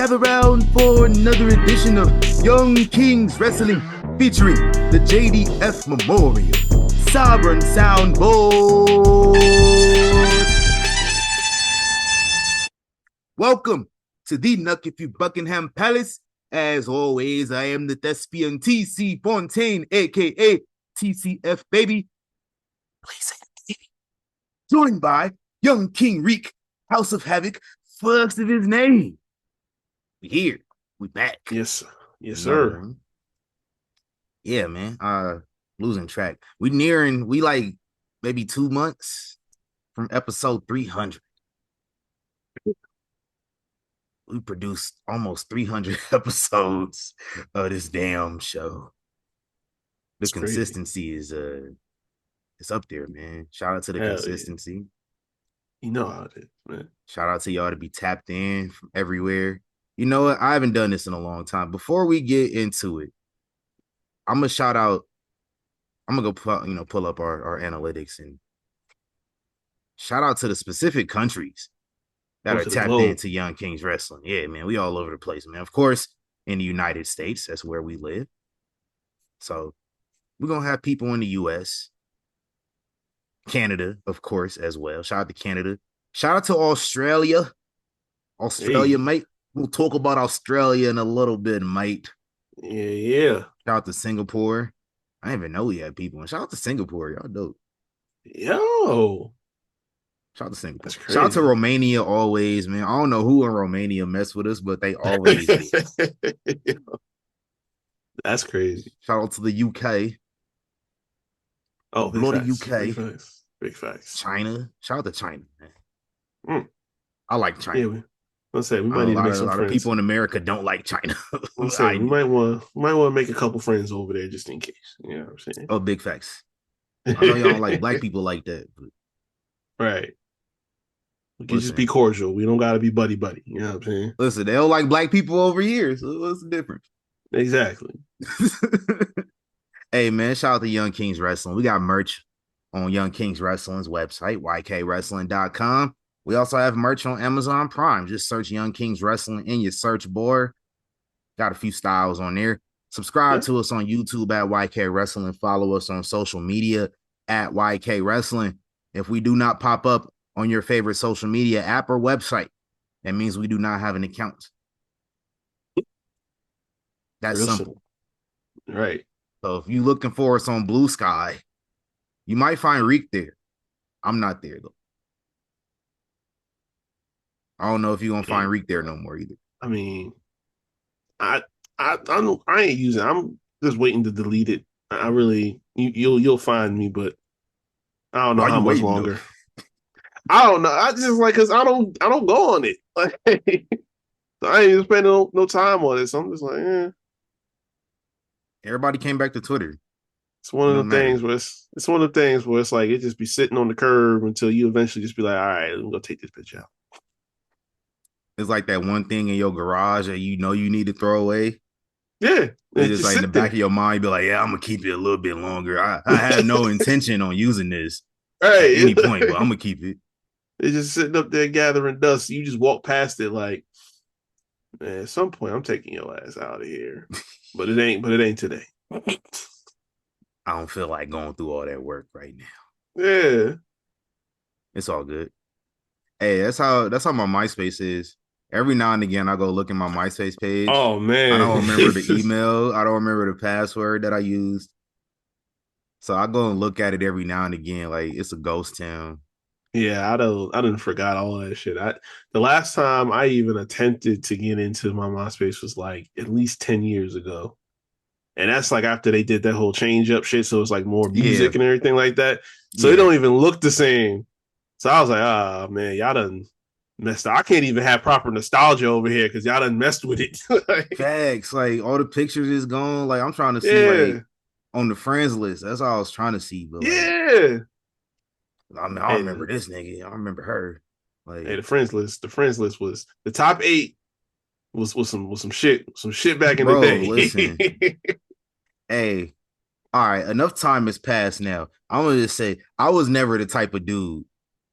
gather round for another edition of Young Kings Wrestling featuring the JDF Memorial Sovereign Soundboard. Welcome to the Nuck If You Buckingham Palace. As always, I am the thespian TC Fontaine, aka TCF Baby. Please, joined by Young King Reek, House of Havoc, first of his name. We here. We back. Yes, yes, sir. Yeah, man. Losing track. We like maybe 2 months from episode 300. We produced almost 300 episodes of this damn show. The consistency is it's up there, man. Shout out to the consistency. Yeah. You know how it is, man. Shout out to y'all to be tapped in from everywhere. You know what? I haven't done this in a long time. Before we get into it, I'm gonna shout out. I'm gonna go pull up our analytics and shout out to the specific countries that are tapped into Young Kings Wrestling. Yeah, man, we all over the place, man. Of course, in the United States, that's where we live. So we're gonna have people in the US, Canada, of course, as well. Shout out to Canada. Shout out to Australia. Australia, mate. We'll talk about Australia in a little bit, mate. Yeah. Shout out to Singapore. I didn't even know we had people. Shout out to Singapore. Y'all dope. Yo. Shout out to Singapore. Shout out to Romania always, man. I don't know who in Romania mess with us, but they always do. That's crazy. Shout out to the UK. Oh, bloody UK. Big facts. China. Shout out to China, man. I like China. Yeah, let's say we might need to make some friends. A lot of people in America don't like China. Let's say we might want to make a couple friends over there just in case. You know what I'm saying? Oh, big facts. I know y'all don't like black people like that. But... Right. We can just be cordial. We don't got to be buddy. You know what I'm saying? Listen, they don't like black people over here. So what's the difference? Exactly. Hey, man, shout out to Young Kings Wrestling. We got merch on Young Kings Wrestling's website, ykwrestling.com. We also have merch on Amazon Prime. Just search Young Kings Wrestling in your search bar. Got a few styles on there. Subscribe to us on YouTube at YK Wrestling. Follow us on social media at YK Wrestling. If we do not pop up on your favorite social media app or website, that means we do not have an account. That's real simple. Right. So if you're looking for us on Blue Sky, you might find Reek there. I'm not there, though. I don't know if you're gonna find Reek there no more either. I mean, I ain't using. I'm just waiting to delete it. I really, you'll find me, but I don't know how much longer. I don't know. I just like because I don't go on it. Like, so I ain't even spending no time on it. So I'm just like, Everybody came back to Twitter. It's one of the things where it's one of the things where it's like it just be sitting on the curb until you eventually just be like, all right, I'm gonna take this bitch out. It's like that one thing in your garage that you know you need to throw away. Yeah. It's just like in the back of your mind, you be like, yeah, I'm gonna keep it a little bit longer. I have no intention on using this at any point, but I'm gonna keep it. It's just sitting up there gathering dust. You just walk past it like, man, at some point I'm taking your ass out of here. But it ain't today. I don't feel like going through all that work right now. Yeah. It's all good. Hey, that's how my MySpace is. Every now and again, I go look at my MySpace page. Oh, man. I don't remember the email. I don't remember the password that I used. So I go and look at it every now and again. Like, it's a ghost town. Yeah, I didn't forgot all that shit. The last time I even attempted to get into my MySpace was like at least 10 years ago. And that's like after they did that whole change up shit. So it's like more music and everything like that. So it don't even look the same. So I was like, man, y'all done messed up. I can't even have proper nostalgia over here because y'all done messed with it. Facts. Like all the pictures is gone. Like I'm trying to see like on the friends list. That's all I was trying to see. But I mean, I remember this nigga. I remember her. Like, the friends list was the top 8 was some shit back in the day. Listen. Hey, all right, enough time has passed now. I'm gonna just say I was never the type of dude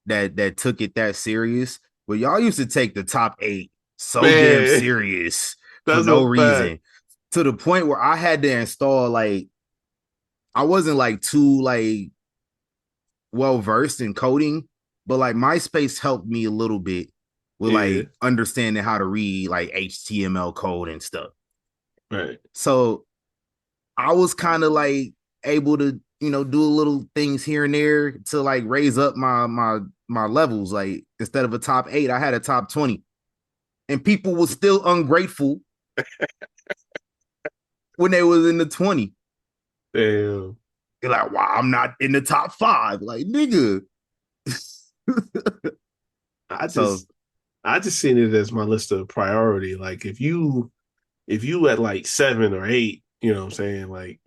that took it that serious. But y'all used to take the top 8 so damn Man, serious for that's no a fact. reason. To the point where I had to install like I wasn't like too like well versed in coding, but like MySpace helped me a little bit with Yeah, like understanding how to read like HTML code and stuff. right. So I was kind of like able to, do little things here and there to like raise up my levels. Like instead of a top 8, I had a top 20. And people were still ungrateful when they was in the 20. Damn. They're like, wow, I'm not in the top 5. Like, nigga. I So just I just seen it as my list of priority. Like if you at like 7 or 8, you know what I'm saying? Like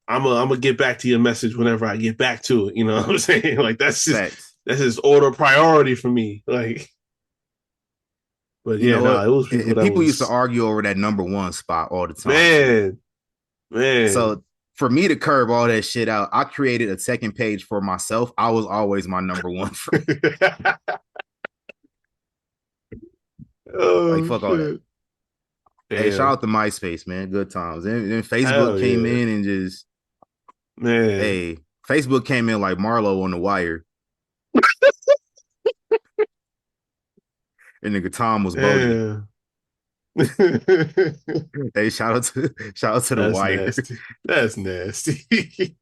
I'm gonna get back to your message whenever I get back to it. You know what I'm saying? Like facts. that's just order priority for me. Like, but You yeah, know no, what? it was people And that people used to was argue over that number 1 spot all the time too. man, man. So for me to curb all that shit out, I created a second page for myself. I was always my number 1 friend. Like Oh fuck all that. shit. Hey, shout Damn. out to MySpace, man. Good times. And Facebook Hell came yeah. in and just, Man. hey, Facebook came in like Marlo on the wire. And nigga Tom was Bodie. Yeah. Hey, shout out to the That's wire. nasty. That's nasty.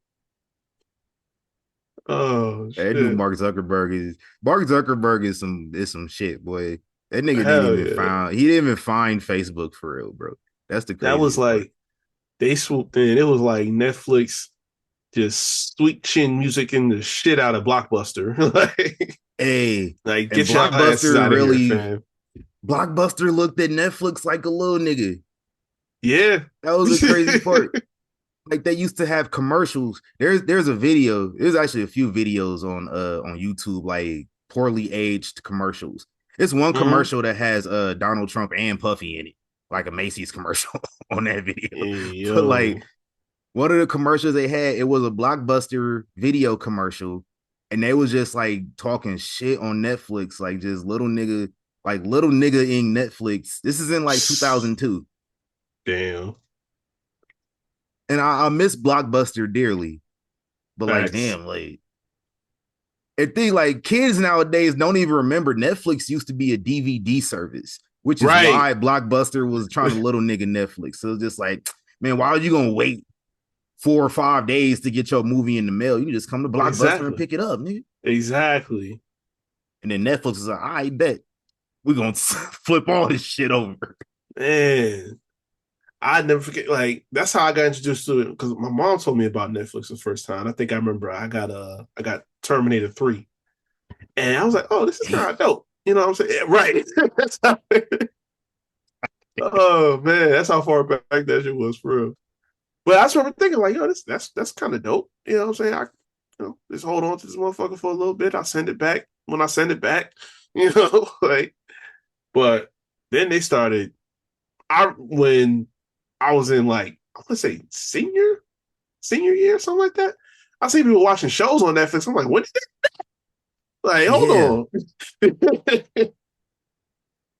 Oh Hey, that new shit. Mark Zuckerberg is some shit, boy. That nigga didn't Hell even yeah. find he didn't even find Facebook for real, bro. That's the That was craziest part. like they swooped in. It was like Netflix just sweet chin music in the shit out of Blockbuster. Hey, like and get your asses out of here, fam. Blockbuster looked at Netflix like a little nigga. Yeah. That was the crazy part. Like they used to have commercials. There's a video. There's actually a few videos on YouTube like poorly aged commercials. It's one hmm commercial that has Donald Trump and Puffy in it, like a Macy's commercial on that video. Hey, But like yo. one of the commercials they had, it was a Blockbuster video commercial, and they was just like talking shit on Netflix, like just little nigga in Netflix. This is in like 2002, Damn. and I miss Blockbuster dearly, but like Facts. damn, like I think like kids nowadays don't even remember Netflix used to be a DVD service, which is Right. why Blockbuster was trying to little nigga Netflix. So it's just like, man, why are you gonna wait 4 or 5 days to get your movie in the mail? You can just come to Blockbuster and Exactly. pick it up, nigga. Exactly. And then Netflix is like, I bet we're gonna flip all this shit over. Man. I never forget. Like that's how I got introduced to it because my mom told me about Netflix the first time. I think I remember I got Terminator 3, and I was like, oh, this is Damn. kind of dope. You know what I'm saying? Yeah, right. Oh man, that's how far back that shit was for real. But I just remember thinking like, yo, that's kind of dope. You know what I'm saying? Just hold on to this motherfucker for a little bit. I'll send it back when I send it back. Like. But then they started. When I was in like let's say senior year, something like that. I see people watching shows on Netflix. I'm like, what? Like, hold Yeah. on.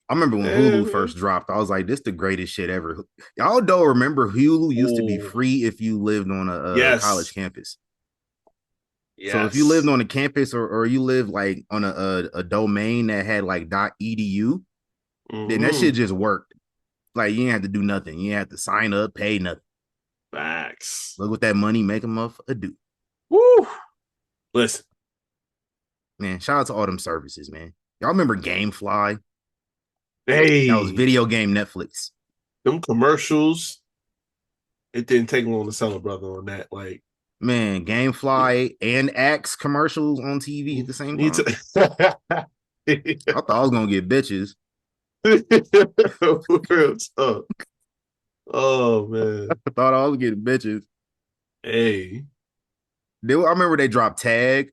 I remember when Hulu Man. first dropped, I was like, this is the greatest shit ever. Y'all don't remember Hulu used to be Oh, free if you lived on a college yes, campus. So if you lived yes. on a campus or you lived like on a domain that had like .edu, then that shit Mm-hmm. just worked. Like you didn't have to do nothing. You didn't have to sign up, pay nothing. Facts. Look with that money, make them a do. Woo. Listen. Man, shout out to all them services, man. Y'all remember GameFly? That was Hey, video game Netflix. them commercials. It didn't take long to sell a brother on that. Like, Man, GameFly and Axe commercials on TV at the same need time. to. I thought I was gonna get bitches. Real talk. Oh man. I thought I was getting bitches. Hey. I remember they dropped Tag.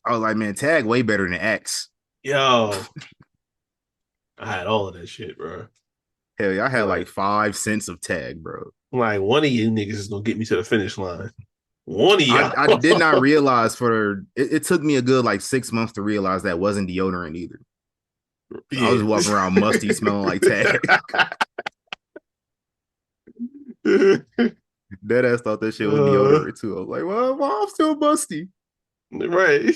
I was like, man, Tag way better than X. Yo. I had all of that shit, bro. Hell yeah, I had like Like, 5 cents of Tag, bro. like one of you niggas is gonna get me to the finish line. One of I, y'all. I did not realize it took me a good like 6 months to realize that wasn't deodorant either. I was Yeah. just walking around musty, smelling like tag. Dead ass thought that shit was uh, deodorant too. I was like, well, why I'm still musty? right.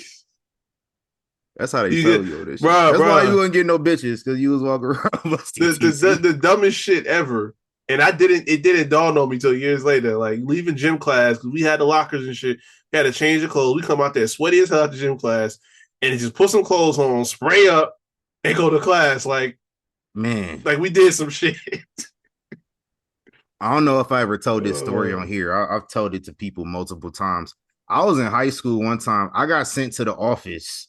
That's how they You tell get, you this shit. bruh, That's why you bruh. wouldn't get no bitches because you was walking around musty. The TC. the dumbest shit ever. And it didn't dawn on me till years later. Like leaving gym class because we had the lockers and shit. We had to change the clothes. We come out there sweaty as hell at the gym class, and just put some clothes on, spray up, and go to class. Man, Like we did some shit. I don't know if I ever told this story Uh, on here. I've told it to people multiple times. I was in high school one time. I got sent to the office.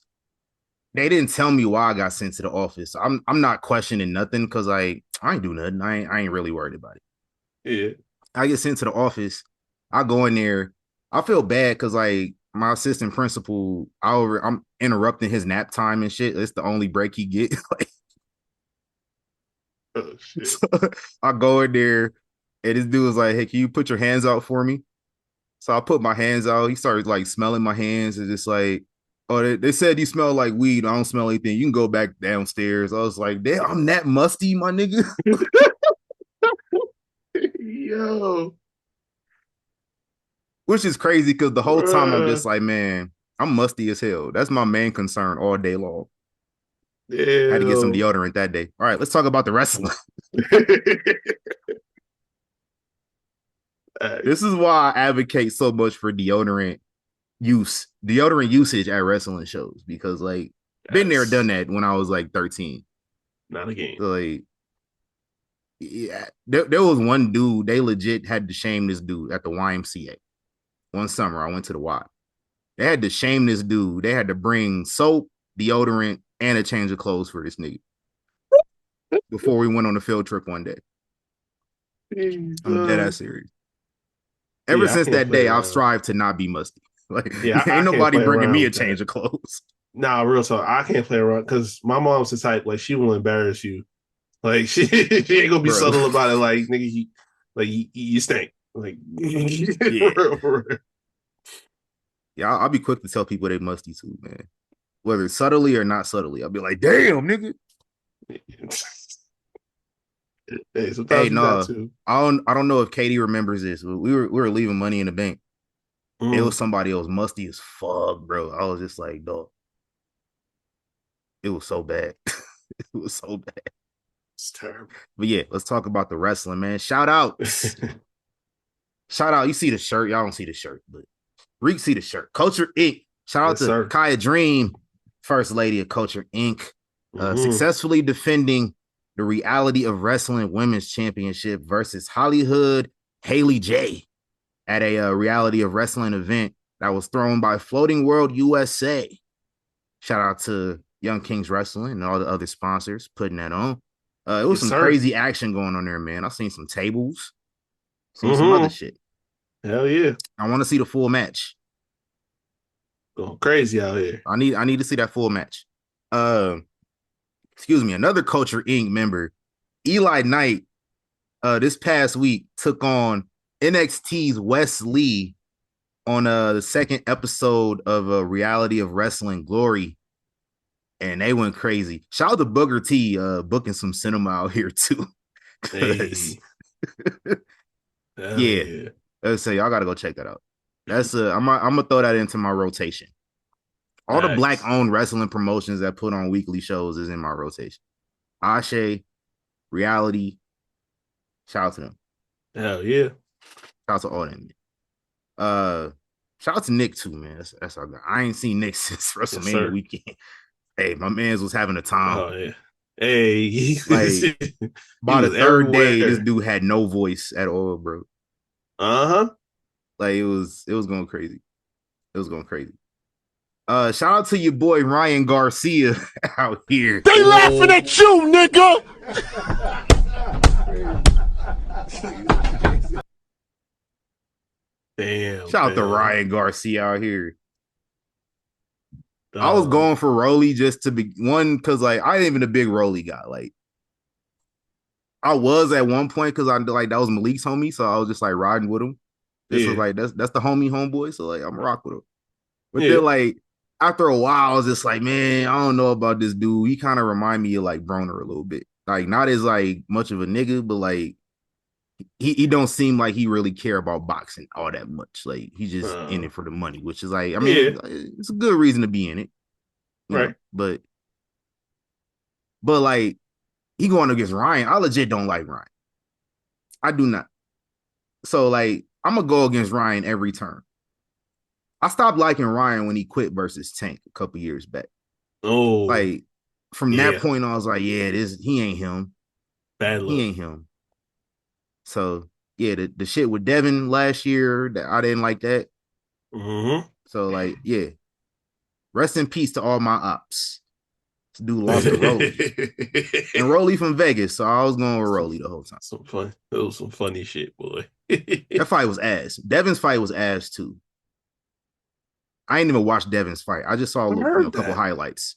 They didn't tell me why I got sent to the office. I'm not questioning nothing because I ain't do nothing. I ain't really worried about it. yeah. I get sent to the office. I go in there. I feel bad because my assistant principal, I'm interrupting his nap time and shit. It's the only break he get. Oh shit. So I go in there, and this dude was like, "Hey, can you put your hands out for me?" So I put my hands out. He started smelling my hands and just like, "Oh, they said you smell like weed. I don't smell anything. You can go back downstairs." I was like, "Damn, I'm that musty, my nigga." Yo. Which is crazy because the whole time I'm Bruh. just like, man, I'm musty as hell. That's my main concern all day long. Had to get some Damn. deodorant that day. All right, let's talk about the wrestling. This is why I advocate so much for deodorant usage at wrestling shows because been there, done That's that when I was 13. not a game. So yeah, there was one dude they legit had to shame this dude at the YMCA. One summer I went to the Y. They had to shame this dude. They had to bring soap, deodorant, and a change of clothes for this nigga before we went on a field trip one day. I'm dead ass serious. Ever Yeah, I since can't that play day, I've around. strived to not be musty. Like, Yeah, ain't I can't nobody play bringing around me a with that. change of clothes. Nah, real talk. I can't play around because my mom's the type like she will embarrass you. Like she ain't gonna be Bro. subtle about it. Like nigga, you stink. Like Yeah. for real. Yeah, I'll be quick to tell people they musty too, man. Whether subtly or not subtly. I'll be like, damn, nigga. Hey, Hey, sometimes you got no, to. I don't know if Katie remembers this, but we were leaving money in the bank. It was Mm, somebody else musty as fuck, bro. I was just like, dog, it was so bad. It was so bad. it's terrible. But yeah, let's talk about the wrestling, man. Shout outs. Shout out. You see the shirt. Y'all don't see the shirt, but Reek see the shirt. Culture Inc. Shout out Yes, to sir. Kaya Dream, First Lady of Culture Inc. Mm-hmm. Successfully defending the Reality of Wrestling Women's Championship versus Hollywood Haley J at a Reality of Wrestling event that was thrown by Floating World USA. Shout out to Young Kings Wrestling and all the other sponsors putting that on. It was Yes, some sir. crazy action going on there, man. I seen some tables, seen some other Mm-hmm. shit. Hell yeah. I want to see the full match. Going crazy out here. I need to see that full match. Uh, excuse me, another Culture Inc. member, Eli Knight, this past week took on NXT's Wes Lee on the second episode of Reality of Wrestling Glory, and they went crazy. Shout out to Booker T booking some cinema out here too. Cause Hey. Hell yeah, yeah. let's say y'all gotta go check that out. That's I'm gonna throw that into my rotation. All the black Facts. owned wrestling promotions that put on weekly shows is in my rotation. Ashe, Reality, shout out to them. Hell yeah. Shout out to all them. Uh, shout out to Nick too, man. That's our guy. I ain't seen Nick since Yes, WrestleMania sir. weekend. Hey, my man's was having a time. Oh yeah. Hey, he Like by the was third day, this everywhere. dude had no voice at all, bro. Uh-huh. Like it was going crazy. It was going crazy. Shout out to your boy Ryan Garcia out here. They laughing at you, nigga. Damn, Shout out to fam. Ryan Garcia out here. I was Dog. going for Rolly just to be one because I ain't even a big Rolly guy. Like I was at one point because I that was Malik's homie, so I was just riding with him. This was Yeah. that's the homie homeboy, so I'm rock with him. But Yeah. then after a while, I was just like, man, I don't know about this dude. He kind of remind me of like Broner a little bit. Like not as like much of a nigga, but like he don't seem like he really care about boxing all that much. Like he's just in Uh, it for the money, which is like, I yeah, mean, it's a good reason to be in it, you know. right. But like he going against Ryan. I legit don't like Ryan. I do not. So like I'm gonna go against Ryan every turn. I stopped liking Ryan when he quit versus Tank a couple years back. Oh, Like from that yeah, point, I was like, yeah, this he ain't him. bad He look. ain't him. So yeah, the shit with Devin last year that I didn't like that. Mm-hmm. So like, yeah, rest in peace to all my ops. This dude lost to Rolly. And Rolly from Vegas, so I was going with Rolly the whole time. Some fun. It was some funny shit, boy. That fight was ass. Devin's fight was ass too. I ain't even watched Devin's fight. I just saw I a heard couple that. highlights.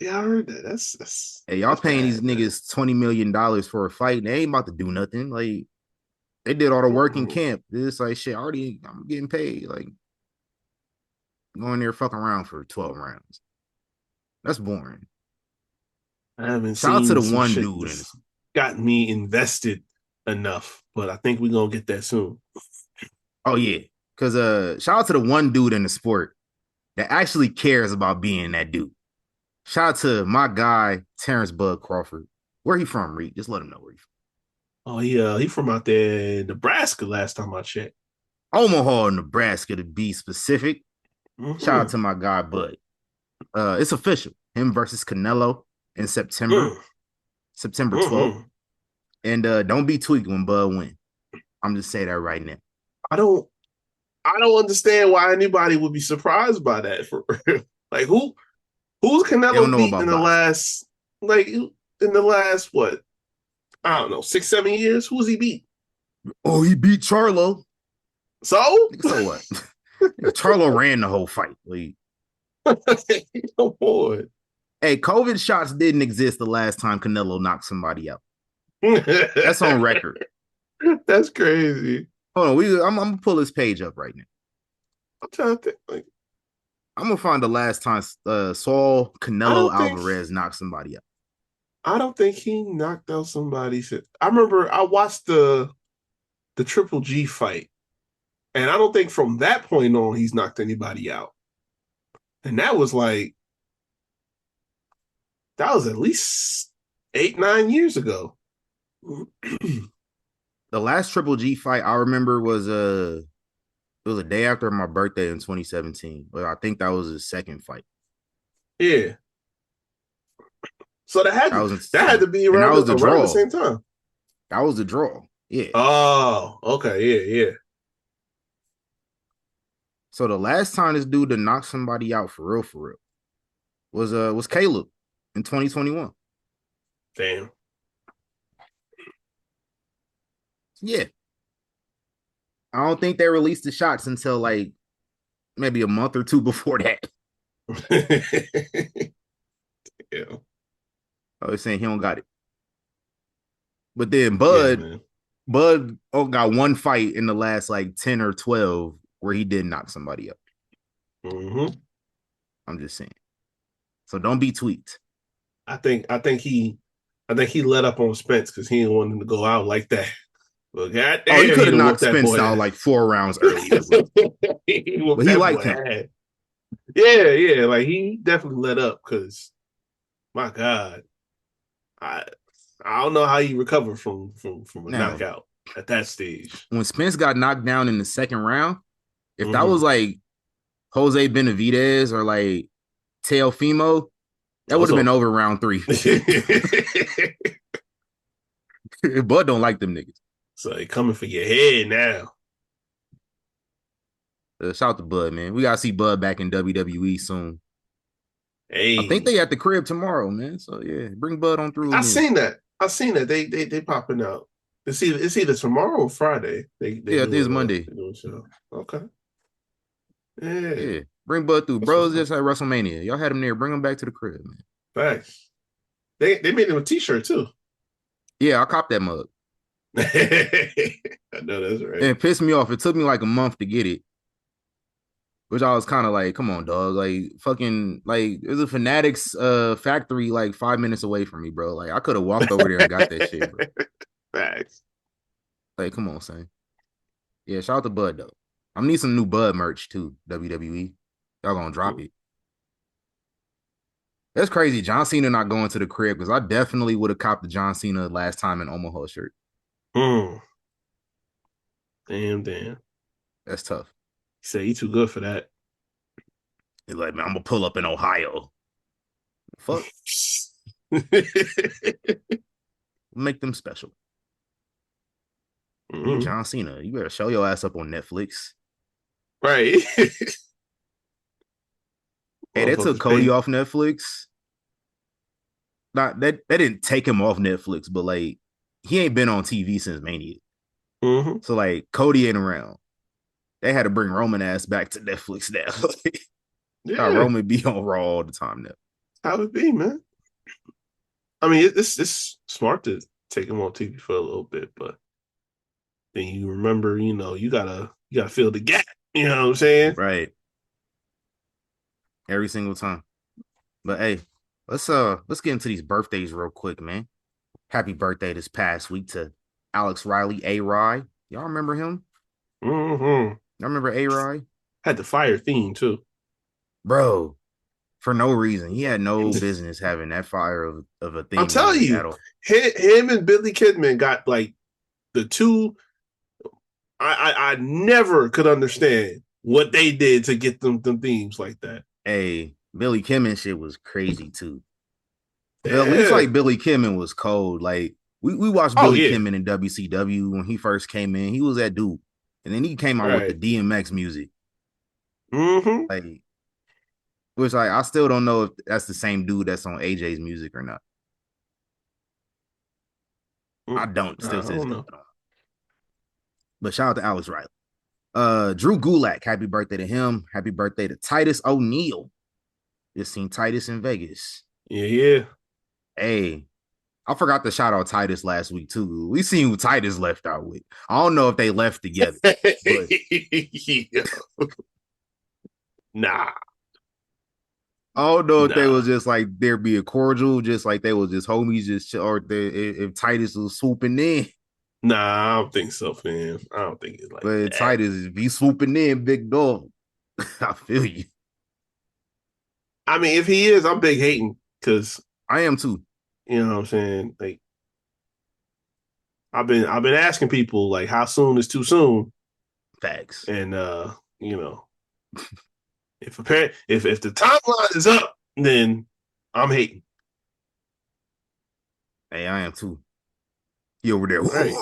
Yeah, I heard that. That's Hey, y'all that's paying these bad, man. niggas $20 million for a fight. They ain't about to do nothing. Like they did all the work in Mm-mm. camp. It's like shit. I'm getting paid. Like going there fucking around for 12 rounds. That's boring. I haven't Shout out to seen the some one shit dude in that's this. gotten me invested enough, but I think we're gonna get that soon. Oh yeah. Cause shout out to the one dude in the sport that actually cares about being that dude. Shout out to my guy, Terrence Bud Crawford. Where he from, Reed? Just let him know where he from. Oh yeah, he from out there in Nebraska last time I checked. Omaha, Nebraska, to be specific. Shout out Mm-hmm. to my guy, Bud. It's official. Him versus Canelo in September, Mm-hmm. September 12th. Mm-hmm. And don't be tweaked when Bud win. I'm just saying that right now. I don't I don't understand why anybody would be surprised by that. For real. Like who's They don't Canelo know beat in about the boxing. last like in the last what? I don't know, 6, 7 years? Who's he beat? Oh, he beat Charlo. So So what? Charlo ran the whole fight. Like, come on. hey, COVID shots didn't exist the last time Canelo knocked somebody out. That's on record. That's crazy. Hold on, I'm gonna pull this page up right now. I'm trying to think. Like, I'm gonna find the last time Saul I Canelo don't think Alvarez knocked somebody out. I don't think he knocked out somebody. I remember I watched the Triple G fight, and I don't think from that point on he's knocked anybody out. And that was at least 8, 9 years ago. The last Triple G fight I remember was it was a day after my birthday in 2017. But I think that was his second fight. Yeah. So That was that had to be and that was the around the draw. same time. That was the draw. Yeah. Oh, okay, yeah. So the last time this dude to knock somebody out for real, was Caleb in 2021. Damn. Yeah. I don't think they released the shots until like maybe a month or two before that. Yeah. I was saying he don't got it. But then Yeah, man. Bud got one fight in the last like 10 or 12 where he did knock somebody up. Mm-hmm. I'm just saying. So don't be tweaked. I think he let up on Spence because he didn't want him to go out like that. But Oh, he goddamn, could he have done knocked whooped that Spence boy out ass. like 4 rounds earlier, but He whooped he that liked boy him. ass. Yeah. Like he definitely let up because my God, I I don't know how he recovered from a Now, knockout at that stage. when Spence got knocked down in the second round, if that Mm-hmm. was like Jose Benavidez or like Teofimo, that would have been Also, over round 3. Bud don't like them niggas. so he coming for your head now. Shout out to Bud, man. We gotta see Bud back in WWE soon. I think Hey, they at the crib tomorrow, man. So yeah, bring Bud on through I again. seen that. I seen that. They popping out. It's either tomorrow or Friday. They Yeah, I think it's doing Monday. they doing show. Okay. Yeah. Yeah, bring Bud through. That's what's Bros up. just at WrestleMania. Y'all had him there. Bring him back to the crib, man. Thanks. They made him a t-shirt too. Yeah, I copped that mug. I know that's And right. it pissed me off. It took me like a month to get it. which I was kind of like, come on, dog. Like, fucking, like, there's a Fanatics factory like 5 minutes away from me, bro. Like, I could have walked over there and got that shit, bro. Facts. Like, come on, son. Yeah, shout out to Bud though. I'm need some new Bud merch too. WWE, y'all gonna drop it. That's crazy. John Cena not going to the crib because I definitely would have copped the John Cena last time in Omaha shirt. Mm. Damn. That's tough. He said he too good for that. He's like, man, I'm gonna pull up in Ohio. Fuck, make them special. You Mm-hmm. John Cena, you better show your ass up on Netflix. Right. Hey, they took Motherfuckers Cody pay. off Netflix. Not that they didn't take him off Netflix, but like he ain't been on TV since Mania. Mm-hmm. So like Cody ain't around. They had to bring Roman ass back to Netflix now. Like, Yeah. Roman be on Raw all the time now. How it be, man? I mean, it's smart to take him on TV for a little bit, but then you remember, you gotta fill the gap. You know what I'm saying? Right. Every single time. But hey, let's get into these birthdays real quick, man. Happy birthday this past week to Alex Riley, A Rye. Y'all remember him? Mm-hmm. Y'all remember A Rye? Had the fire theme too. Bro, for no reason. He had no business having that fire of a I'm theme telling music you, at all. him and Billy Kidman got like the two. I never could understand what they did to get them themes like that. Hey, Billy Kimmon shit was crazy too. But at least Yeah. like Billy Kimmon was cold. Like we watched Oh Billy yeah. Kimmon in WCW when he first came in. He was that dude. And then he came out with the Right. DMX music. Mm-hmm. Like which like I still don't know if that's the same dude that's on AJ's music or not. I don't I still to this don't day. know. But shout out to Alex Riley. Drew Gulak, happy birthday to him. Happy birthday to Titus O'Neil. Just seen Titus in Vegas. Yeah. Hey, I forgot to shout out Titus last week too. We seen who Titus left out with. I don't know if they left together, but Yeah. Nah. I don't know if they Nah. was just like there be a cordial, just like they was just homies, just or if Titus was swooping in. Nah, I don't think so, fam. I don't think it's like But that. Titus, if he swooping in, big dog. I feel you. I mean, if he is, I'm big hating because I am too. you know what I'm saying. Like, I've been asking people like, how soon is too soon? Facts. And you know, if the timeline is up, then I'm hating. Hey, I am too. He over there. Right.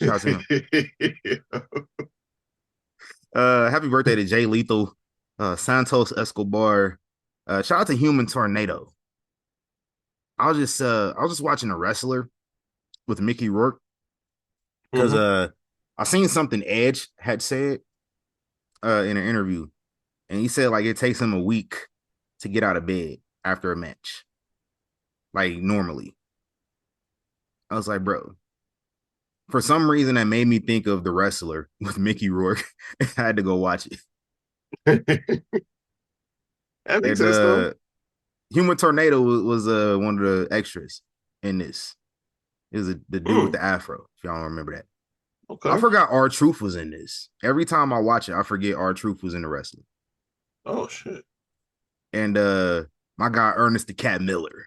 Shout out to him. Happy birthday to Jay Lethal, Santos Escobar. Shout out to Human Tornado. I was just watching a wrestler with Mickey Rourke because Mm-hmm. I seen something Edge had said in an interview, and he said like it takes him a week to get out of bed after a match, like normally. I was like, bro, for some reason that made me think of the wrestler with Mickey Rourke. I had to go watch it. That makes And sense though. Human Tornado was one of the extras in this. It was the dude with Mm, the afro. If y'all don't remember that, I okay. forgot R Truth was in this. Every time I watch it, I forget R Truth was in the wrestling. Oh shit. And my guy Ernest the Cat Miller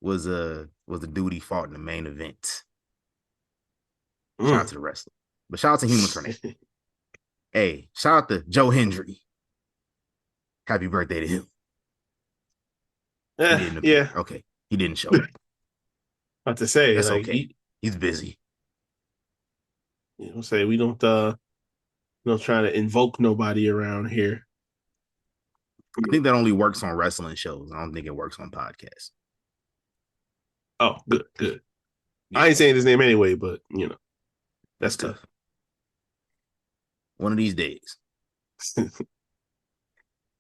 was the dude he fought in the main event. Shout out Mm. to the wrestler, but shout out to Human Tornado. Hey, shout out to Joe Hendry. Happy birthday to him. He didn't appear. Yeah. Okay, he didn't show up. About to say That's like okay. He's busy. say we don't try to invoke nobody around here. I think that only works on wrestling shows. I don't think it works on podcasts. Oh, good. Yeah, I ain't saying his name anyway, but that's that's good. tough. One of these days.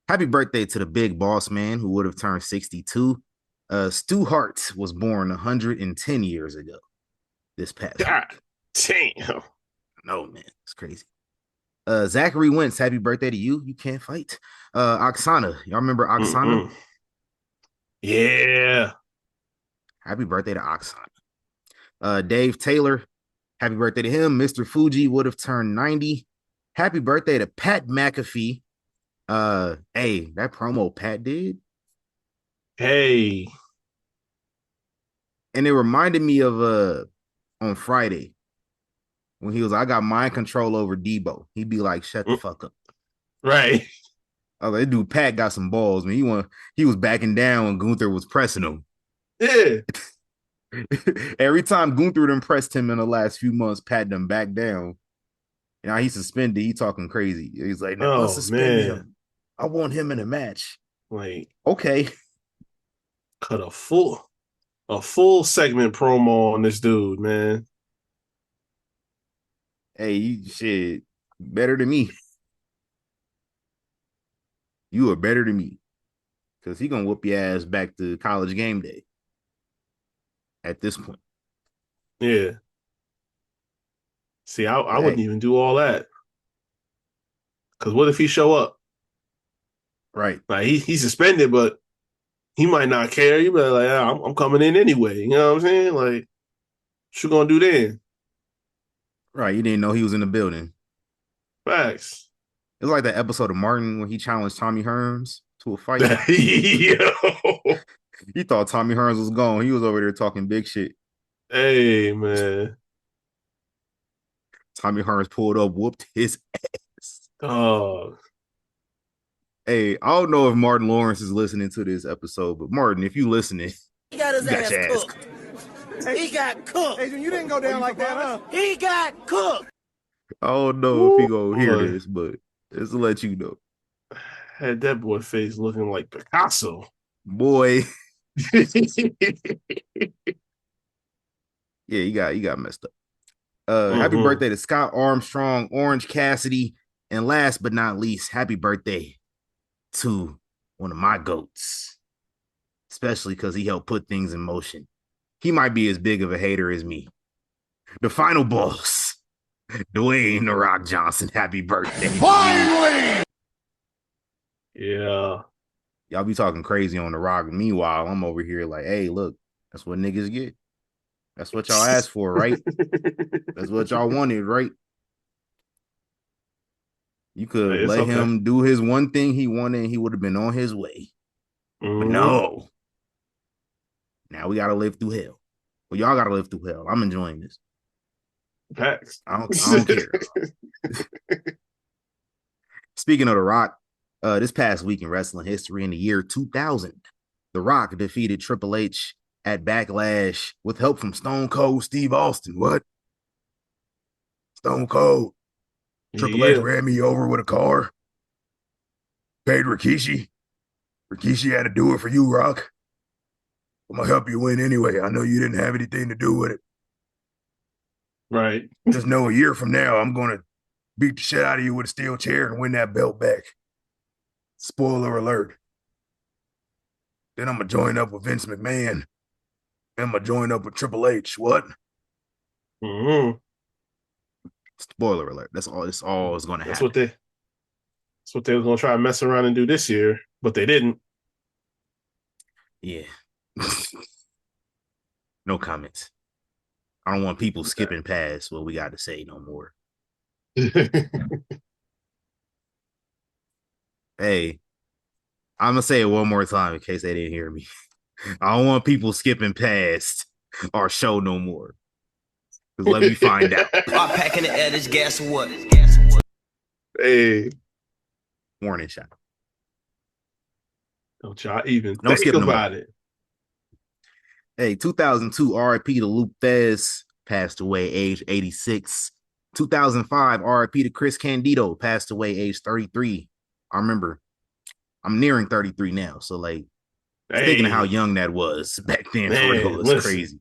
Happy birthday to the big boss man who would have turned 62. Stu Hart was born 110 years ago this past God week. damn. No, man, it's crazy. Zachary Wentz, happy birthday to you. You can't fight. Oksana, y'all remember Oksana? Mm-mm. Yeah. Happy birthday to Oksana. Dave Taylor, happy birthday to him. Mr. Fuji would have turned 90. Happy birthday to Pat McAfee. Hey, that promo Pat did, Hey. and it reminded me of on Friday when he was, I got mind control over Debo. He'd be like, shut the Mm, fuck up. right. Oh, that dude Pat got some balls, man. He was backing down when Gunther was pressing him. Yeah. Every time Gunther impressed him in the last few months, Pat them back down. Now he's suspended. He talking crazy. He's like, now Oh unsuspend man. him. I want him in a match. Like Okay. cut a full segment promo on this dude, man. Hey, you shit. Better than me. You are better than me. Because he gonna whoop your ass back to college game day at this point. Yeah. See, I But wouldn't hey, even do all that. Cause what if he show up? right. Like he's suspended, but he might not care. You be like, yeah, I'm coming in anyway. You know what I'm saying? Like, what you gonna do then? Right. You didn't know he was in the building. Facts. It's like that episode of Martin when he challenged Tommy Hearns to a fight. Yo. He thought Tommy Hearns was gone. He was over there talking big shit. Hey man. Tommy Hearns pulled up, whooped his ass. Oh. Hey, I don't know if Martin Lawrence is listening to this episode, but Martin, if you listening, He got his you got ass your ass cooked. He got cooked. Adrian, you didn't go down like that, huh? He got cooked. I don't know if he Ooh, gonna hear boy. this, but just to let you know. Had that boy face looking like Picasso. Boy, yeah, you got messed up. Happy Mm-hmm. birthday to Scott Armstrong, Orange Cassidy, and last but not least, happy birthday to one of my goats, especially because he helped put things in motion. He might be as big of a hater as me. The final boss, Dwayne The Rock Johnson. Happy birthday. Finally! Yeah. Y'all be talking crazy on The Rock. Meanwhile, I'm over here like, hey, look, that's what niggas get. That's what y'all asked for, right? That's what y'all wanted, right? You could have It's let okay. him do his one thing he wanted and he would have been on his way. But Mm-hmm. no. Now we got to live through hell. Well, y'all got to live through hell. I'm enjoying this. Facts. I don't care. Speaking of The Rock, this past week in wrestling history in the year 2000, The Rock defeated Triple H at Backlash with help from Stone Cold Steve Austin. What? Stone Cold. Triple H Yeah. ran me over with a car. Paid Rikishi. Rikishi had to do it for you, Rock. I'm gonna help you win anyway. I know you didn't have anything to do with it. Right. Just know a year from now, I'm gonna beat the shit out of you with a steel chair and win that belt back. Spoiler alert. Then I'm gonna join up with Vince McMahon. Then I'm gonna join up with Triple H. What? Mm-hmm. Spoiler alert. That's all. That's all is gonna That's happen. what they. That's what they were gonna try and mess around and do this year, but they didn't. Yeah. No comments. I don't want people skipping past what we got to say no more. Hey, I'm gonna say it one more time in case they didn't hear me. I don't want people skipping past our show no more. Because let me find out. I'm packing the edge. Guess what? Hey, Warning shot. don't y'all even Don't think skip no more. about it. Hey, 2002 RIP to Luke Thez, passed away age 86. 2005 RIP to Chris Candido, passed away age 33. I remember I'm nearing 33 now. So like thinking of how Hey, young that was back then for real man, is listen. crazy.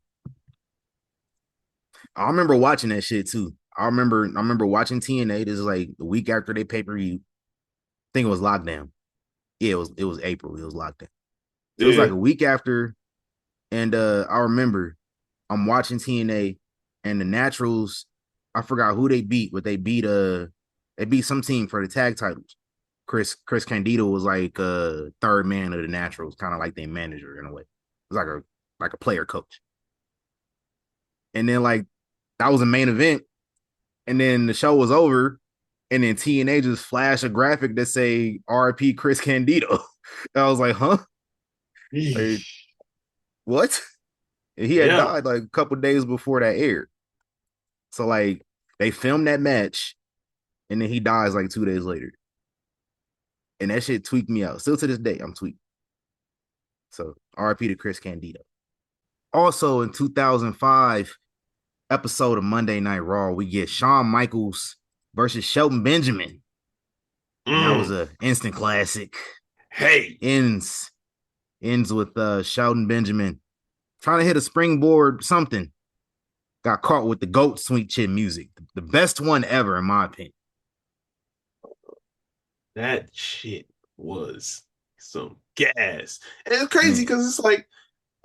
I remember watching that shit too. I remember watching TNA. This is like the week after they pay-per-view. I think it was lockdown. Yeah, it was April. It was lockdown. So it was Yeah, like a week after. And I remember I'm watching TNA and the Naturals. I forgot who they beat, but they beat They beat some team for the tag titles. Chris Candido was like third man of the Naturals, kind of like their manager in a way. It was like a player coach. And then like that was a main event, and then the show was over, and then TNA just flashed a graphic that say RIP Chris Candido. I was like, huh? Like, what? And he had Yeah. died like a couple days before that aired. So like they filmed that match, and then he dies like 2 days later. And that shit tweaked me out. Still to this day, I'm tweaked. So RIP to Chris Candido. Also in 2005 episode of Monday Night Raw, we get Shawn Michaels versus Shelton Benjamin. And that was an instant classic. Hey. Ends with Shelton Benjamin trying to hit a springboard something. Got caught with the GOAT Sweet Chin music. The best one ever, in my opinion. That shit was some gas. And it's crazy because it's like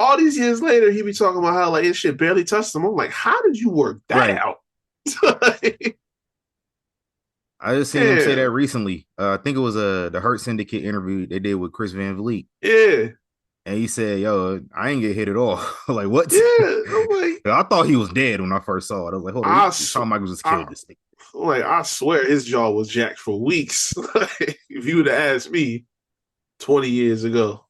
all these years later, he be talking about how like his shit barely touched him. I'm like, how did you work that out? I just seen him say that recently. I think it was the Hurt Syndicate interview they did with Chris Van Vliet. Yeah. And he said, yo, I ain't get hit at all. Like, what? Yeah. I'm like, I thought he was dead when I first saw it. I was like, hold on, Shawn Michaels just killed this thing. Like, I swear his jaw was jacked for weeks. If you would have asked me 20 years ago.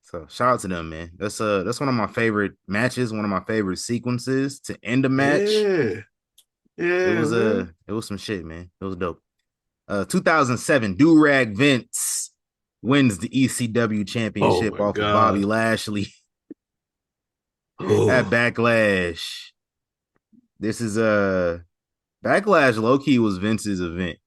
So shout out to them, man. That's one of my favorite matches, one of my favorite sequences to end a match. Yeah. It was some shit, man. It was dope. 2007, Do-Rag Vince wins the ECW championship off of Bobby Lashley at Backlash. This is Backlash low-key was Vince's event.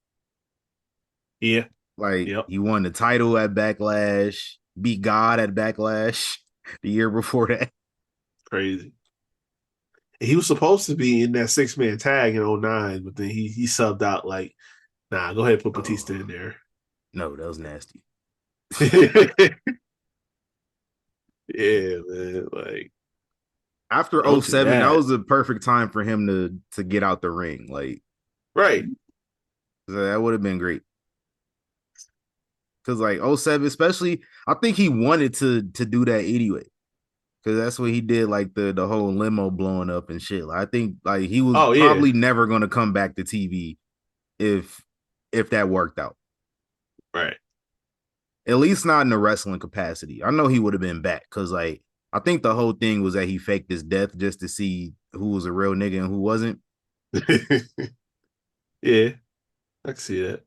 Yeah. Like he won the title at Backlash, beat God at Backlash the year before that. Crazy. He was supposed to be in that 6-man tag in 2009, but then he subbed out like, nah, go ahead and put Batista in there. No, that was nasty. Yeah, man. Like after 2007, that was the perfect time for him to get out the ring. Like, right. So that would have been great. Because like 2007, especially, I think he wanted to do that anyway. Because that's what he did, like the whole limo blowing up and shit. Like, I think like he was probably never gonna come back to TV if that worked out. Right. At least not in the wrestling capacity. I know he would have been back because like I think the whole thing was that he faked his death just to see who was a real nigga and who wasn't. Yeah, I can see that.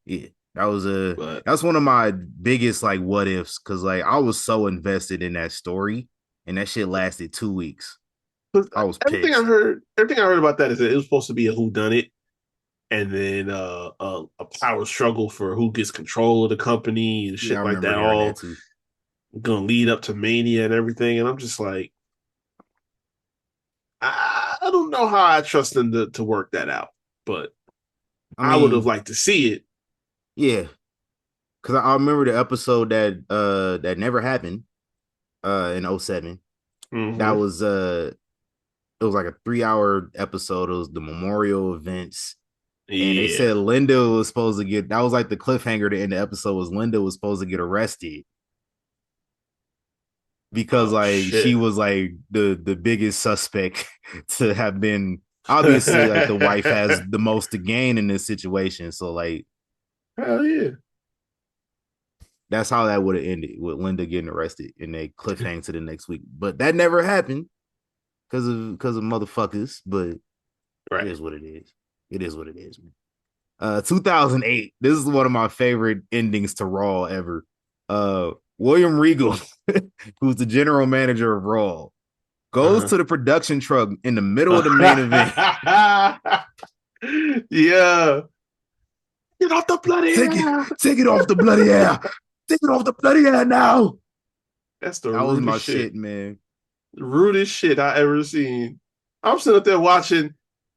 Yeah. That's one of my biggest like what ifs because like I was so invested in that story and that shit lasted 2 weeks. I was pissed. Everything I heard about that is that it was supposed to be a whodunit and then a power struggle for who gets control of the company and shit like that. All gonna lead up to Mania and everything, and I'm just like, I don't know how I trust them to work that out, but I would have liked to see it. Yeah, because I remember the episode that never happened in 2007. Mm-hmm. That was it was like a 3-hour episode. It was the memorial events. And they said Linda was supposed to get, that was like the cliffhanger to end the episode was Linda was supposed to get arrested. Because she was like the biggest suspect to have been, obviously like the wife has the most to gain in this situation. So like, hell yeah. That's how that would have ended with Linda getting arrested and they cliffhang to the next week. But that never happened because of motherfuckers. But It is what it is. It is what it is, man. 2008. This is one of my favorite endings to Raw ever. William Regal, who's the general manager of Raw, goes to the production truck in the middle of the main event. Yeah. Get off the bloody air. Take it off the bloody air. Take it off the bloody air now. That was my shit, man. The rudest shit I ever seen. I'm sitting up there watching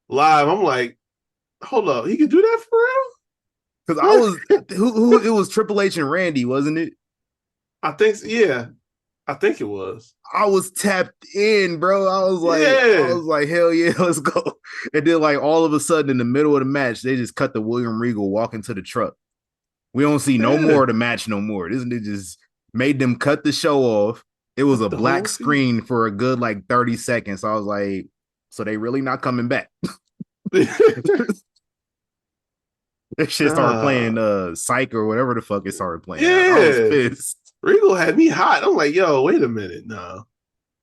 live. I'm like, hold up, he can do that for real? Because I was who it was Triple H and Randy, wasn't it? I think so, yeah. I think it was. I was tapped in, bro. I Yeah. was like, hell yeah, let's go. And then like all of a sudden in the middle of the match, they just cut the William Regal walking to the truck. We don't see no Yeah. more of the match no more. This it just made them cut the show off. It was a The whole black feud. screen for a good like 30 seconds. So I was like, so they really not coming back. That shit started playing Nah. Psych or whatever the fuck it started playing. I was Yeah. pissed. Regal had me hot. I'm like, yo, wait a minute. No.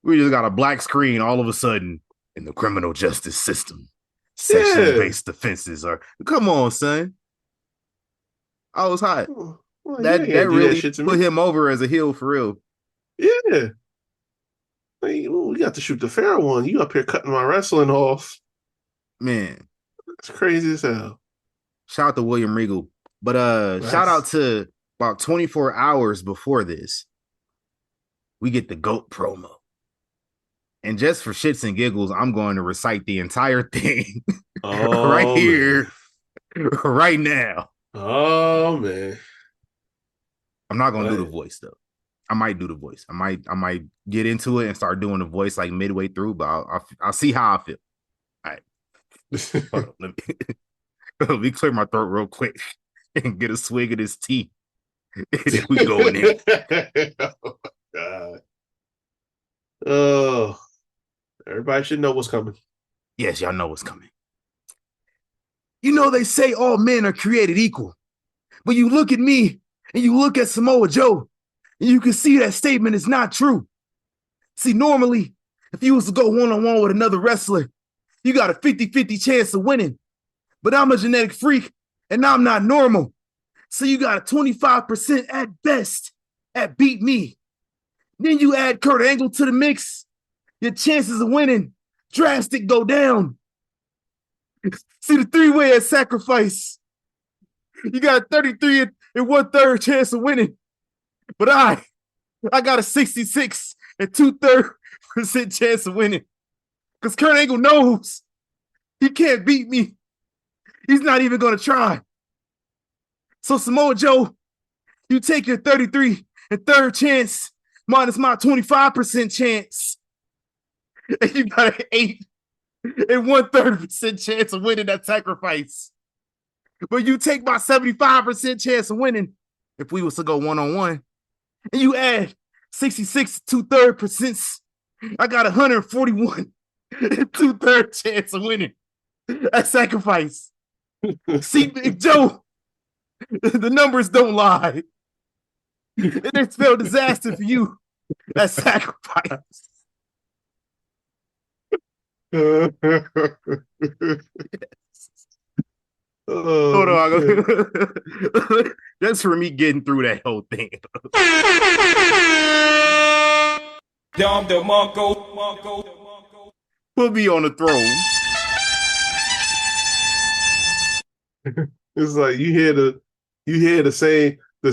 We just got a black screen all of a sudden in the criminal justice system. Sexually Yeah. based offenses are come on, son. I was hot. Well, you ain't That gotta do that really shit to put me. him over as a heel for real. Yeah. Like, we got to shoot the fair one. You up here cutting my wrestling off. Man, It's crazy as hell. shout out to William Regal. But shout out That's to about 24 hours before this, we get the GOAT promo. And just for shits and giggles, I'm going to recite the entire thing right oh man. here, right now. Oh man. I'm not gonna do the But voice though. I might do the voice. I might get into it and start doing the voice like midway through, but I'll see how I feel. All right, hold on. Let me clear my throat real quick and get a swig of this tea. And then we going in. oh God. Oh, everybody should know what's coming. Yes, y'all know what's coming. You know they say all men are created equal, but you look at me and you look at Samoa Joe, and you can see that statement is not true. See, normally, if you was to go one-on-one with another wrestler, you got a 50-50 chance of winning. But I'm a genetic freak, and I'm not normal. So you got a 25% at best at beat me. Then you add Kurt Angle to the mix, your chances of winning drastic go down. See the three-way at sacrifice. You got a 33 and 1/3 chance of winning. But I got a 66 and 2/3% chance of winning. Because Kurt Angle knows he can't beat me. He's not even going to try. So Samoa Joe, you take your 33 and third chance minus my 25% chance. And you got an 8 and 1/3% chance of winning that sacrifice. But you take my 75% chance of winning if we was to go one-on-one, and you add 66 2/3%, I got 141 and 2/3 chance of winning that sacrifice. See, Joe, the numbers don't lie. And they spell disaster for you. That sacrifice. oh, Hold on. That's for me getting through that whole thing. Put me on the throne. it's like you hear the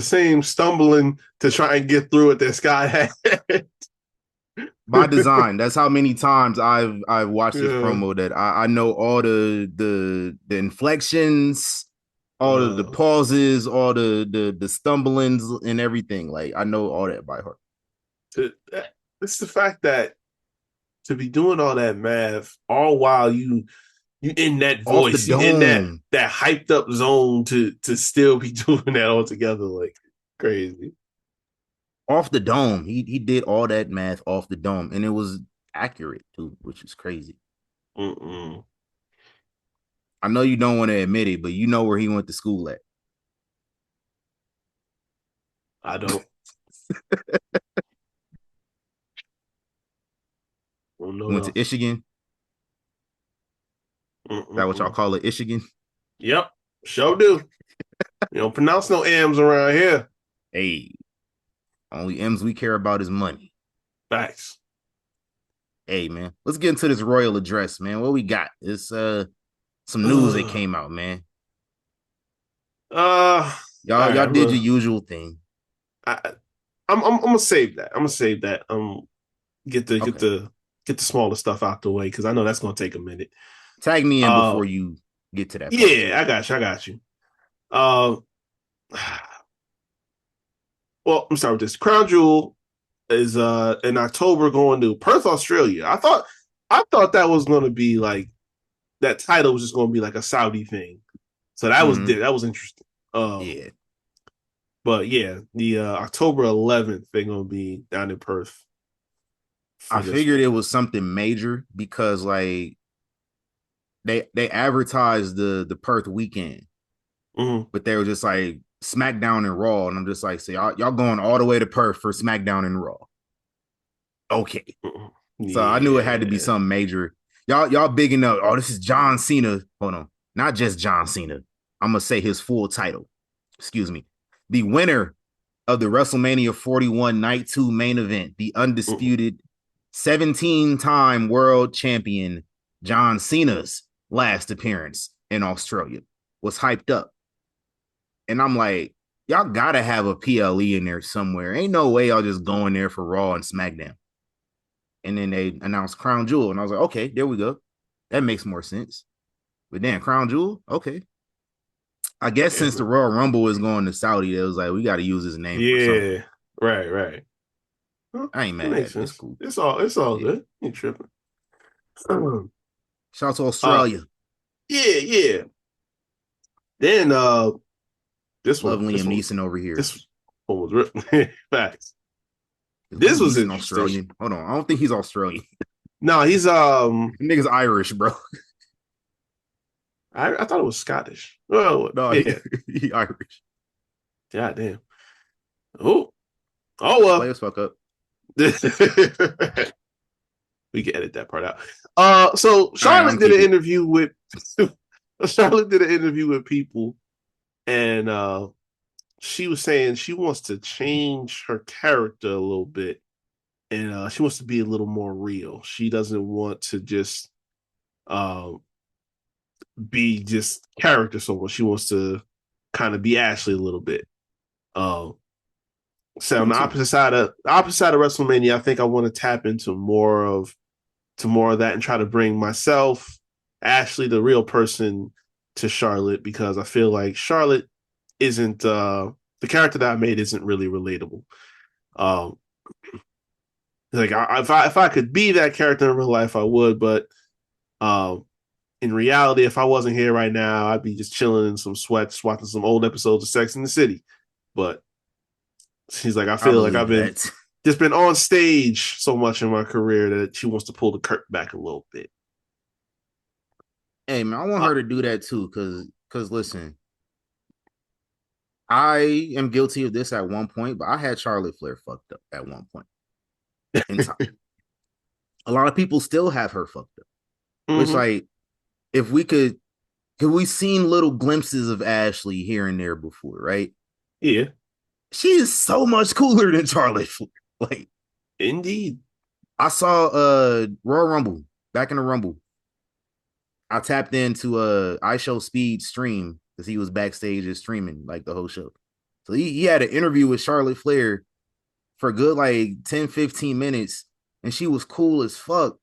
same stumbling to try and get through it that Scott had. By design. That's how many times I've watched this Yeah. promo that I know all the inflections, all of the pauses, all the stumblings and everything. Like I know all that by heart. It's the fact that to be doing all that math all while you in that voice, you in that hyped up zone to still be doing that all together, like crazy. Off the dome. He did all that math off the dome, and it was accurate too, which is crazy. Mm-mm. I know you don't want to admit it, but you know where he went to school at. I don't. Went to Michigan. That what y'all call it, Michigan? Yep, sure do. You don't pronounce no M's around here. Hey, only M's we care about is money. Facts. Hey, man, let's get into this royal address, man. What we got? It's some news that came out, man. Y'all did your usual thing. I'm gonna save that. Get the smaller stuff out the way because I know that's gonna take a minute. Tag me in before you get to that part. Yeah, I got you. Well, I'm start with this. Crown Jewel is in October going to Perth, Australia. I thought that was going to be like that title was just going to be like a Saudi thing. So that was interesting. Yeah. But yeah, the October 11th they're going to be down in Perth I for this figured one. it was something major because like they advertised the Perth weekend, Mm-hmm. but they were just like SmackDown and Raw, and I'm just like, so y'all going all the way to Perth for SmackDown and Raw? Okay, Mm-hmm. so I knew it had to be Yeah. something major. Y'all bigging up. Oh, this is John Cena. Hold on, not just John Cena. I'm gonna say his full title. Excuse me. The winner of the WrestleMania 41 Night 2 main event, the Mm-hmm. undisputed 17-time world champion John Cena's last appearance in Australia was hyped up. And I'm like, y'all gotta have a PLE in there somewhere. Ain't no way y'all just going there for Raw and SmackDown. And then they announced Crown Jewel. And I was like, okay, there we go. That makes more sense. But then Crown Jewel, okay. I guess Yeah, since the man. Royal Rumble is going to Saudi, it was like, we got to use his name for something. Yeah. Right. Well, I ain't it mad makes at it. It's sense. cool. It's all Yeah. good. You tripping. Shout out to uh Australia. yeah. Then this Love one, Liam Neeson over here. this one was real facts. Is This Liam was Neeson interesting. Australian? Hold on. I don't think he's Australian. No, he's Nigga's Irish, bro. I thought it was Scottish. Oh No, yeah. he Irish. God damn. Oh Play well. us fuck up. We can edit that part out. So All right, I'm Charlotte did an keeping it. interview with Charlotte did an interview with people, and she was saying she wants to change her character a little bit, and she wants to be a little more real. She doesn't want to just uh, be just character so much. She wants to kind of be Ashley a little bit. Uh, so on Me the too. opposite side of WrestleMania, I think I want to tap into more of that and try to bring myself, Ashley, the real person, to Charlotte because I feel like Charlotte isn't the character that I made isn't really relatable. Um, like if I could be that character in real life, I would, but um, in reality, if I wasn't here right now, I'd be just chilling in some sweats, watching some old episodes of Sex in the City. But she's like, I I feel like I've believe been that. just been on stage so much in my career that she wants to pull the curtain back a little bit. Hey man, I want Uh, her to do that too, cause listen, I am guilty of this at one point, but I had Charlotte Flair fucked up at one point in time. A lot of people still have her fucked up. Which mm-hmm. like if we could we seen little glimpses of Ashley here and there before, right? Yeah, She is so much cooler than Charlotte Flair. Like indeed. I saw Royal Rumble back in the Rumble. I tapped into I Show Speed stream because he was backstage just streaming like the whole show. So he had an interview with Charlotte Flair for a good like 10, 15 minutes, and she was cool as fuck.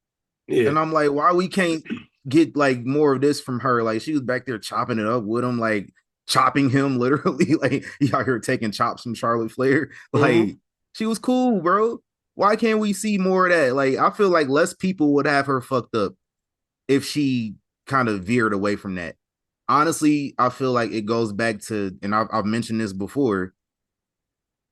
Yeah. And I'm like, why we can't get like more of this from her? Like she was back there chopping it up with him, like chopping him literally. Like you out here taking chops from Charlotte Flair. Mm-hmm. Like she was cool, bro. Why can't we see more of that? Like I feel like less people would have her fucked up if she kind of veered away from that. Honestly, I feel like it goes back to, and I've mentioned this before,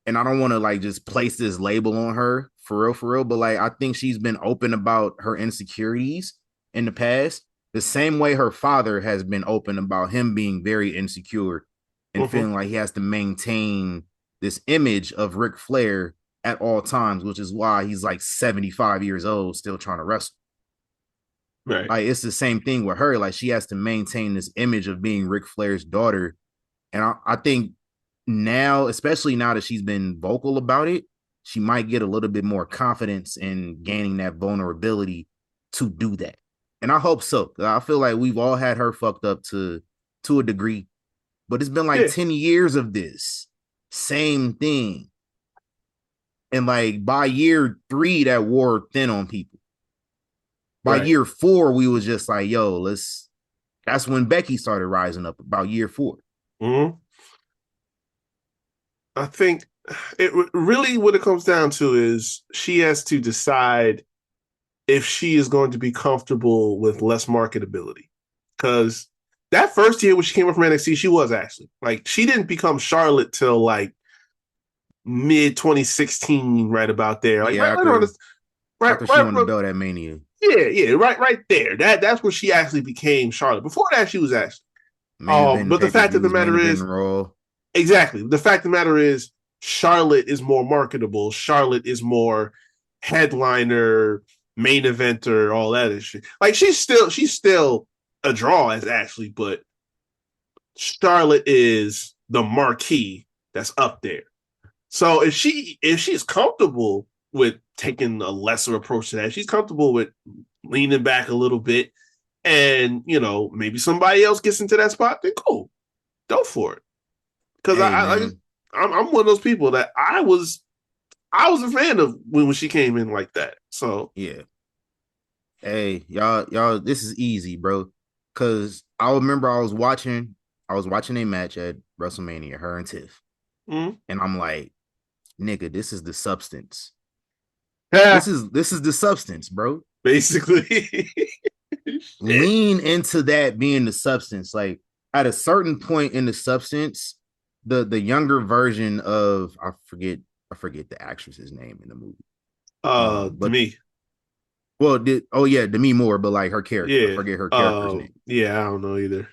and I don't want to like just place this label on her for real, but like I think she's been open about her insecurities in the past, the same way her father has been open about him being very insecure and Mm-hmm. feeling like he has to maintain this image of Ric Flair at all times, which is why he's like 75 years old still trying to wrestle. Right. Like it's the same thing with her. Like she has to maintain this image of being Ric Flair's daughter. And I think now, especially now that she's been vocal about it, she might get a little bit more confidence in gaining that vulnerability to do that. And I hope so. I feel like we've all had her fucked up to a degree, but it's been like Yeah. 10 years of this same thing. And like by year 3, that wore thin on people. By Right. year 4, we was just like, yo, that's when Becky started rising up about year 4. Mm-hmm. I think Really what it comes down to is she has to decide if she is going to be comfortable with less marketability. Because that first year when she came up from NXT, she was actually like she didn't become Charlotte till like mid 2016, right about there. Like Yeah, right around this, after she won the belt at Mania. yeah, right there. That's where she actually became Charlotte. Before that, she was actually. Main event But the fact of the pay-per-views, main matter event is, Raw. exactly. The fact of the matter is, Charlotte is more marketable. Charlotte is more headliner, main eventer, all that shit. Like she's still a draw as Ashley, but Charlotte is the marquee that's up there. So if she's comfortable with taking a lesser approach to that, she's comfortable with leaning back a little bit, and maybe somebody else gets into that spot, then cool, go for it. Because Hey, man. I'm one of those people that I was a fan of when she came in like that. So Yeah. Hey, y'all, this is easy, bro. Cause I remember I was watching a match at WrestleMania, her and Tiff. mm-hmm. And I'm like, nigga, this is the substance. Yeah, This is the substance, bro. basically. Lean into that being the substance. Like at a certain point in the substance, the younger version of I forget the actress's name in the movie. To But me. well, Demi Moore, but like her character, I Yeah. forget her character's name. Yeah, I don't know either.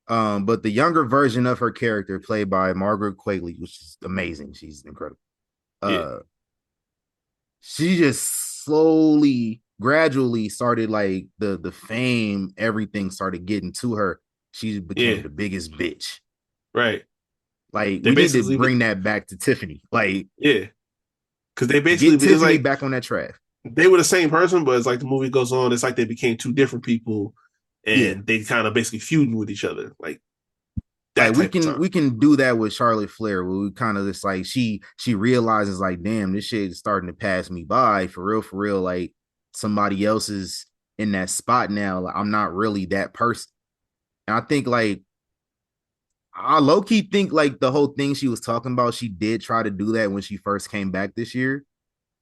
But the younger version of her character, played by Margaret Qualley, which is amazing. She's incredible. Yeah. She just slowly, gradually started like the fame, everything started getting to her. She became the biggest bitch. Right. Like They we need to basically bring that back to Tiffany. Like because they basically get Tiffany like, back on that track. they were the same person, but it's like the movie goes on, it's like they became two different people, and they kind of basically feuding with each other, like that Like type of time. we can do that with Charlotte Flair, where we kind of just like she realizes like, damn, this shit is starting to pass me by for real. Like somebody else is in that spot now. Like, I'm not really that person. And I think like I low key think like the whole thing she was talking about, she did try to do that when she first came back this year,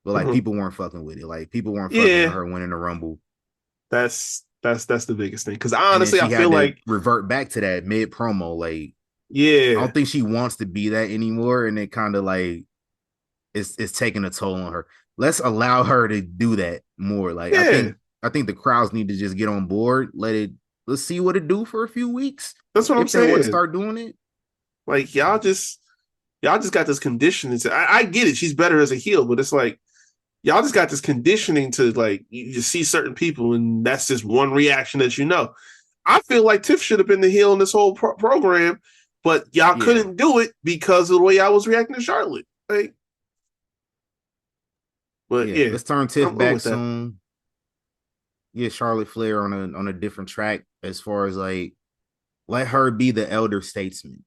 but like people weren't fucking with it. Like people weren't fucking with her winning the Rumble. That's the biggest thing. Because And then honestly, I she feel had to like revert back to that mid promo. Like I don't think she wants to be that anymore, and it kind of like it's taking a toll on her. Let's allow her to do that more. Like I think the crowds need to just get on board. Let's see what it do for a few weeks. That's what I'm If they want to saying. start doing it. Like y'all just got this conditioning. I get it. She's better as a heel, but it's like y'all just got this conditioning to like you just see certain people, and that's just one reaction that you know. I feel like Tiff should have been the heel in this whole program, but y'all couldn't do it because of the way I was reacting to Charlotte. Like, but let's turn Tiff back soon. That. Get Charlotte Flair on a different track as far as like let her be the elder statesman.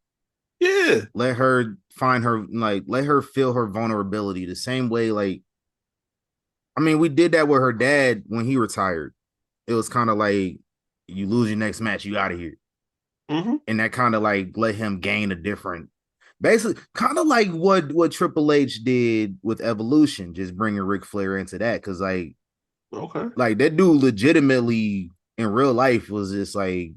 Yeah. Let her find her, like, let her feel her vulnerability the same way. Like, I mean, we did that with her dad when he retired. It was kind of like, you lose your next match, you out of here. Mm-hmm. And that kind of like let him gain a different, basically, kind of like what Triple H did with Evolution, just bringing Ric Flair into that. Cause like that dude legitimately in real life was just like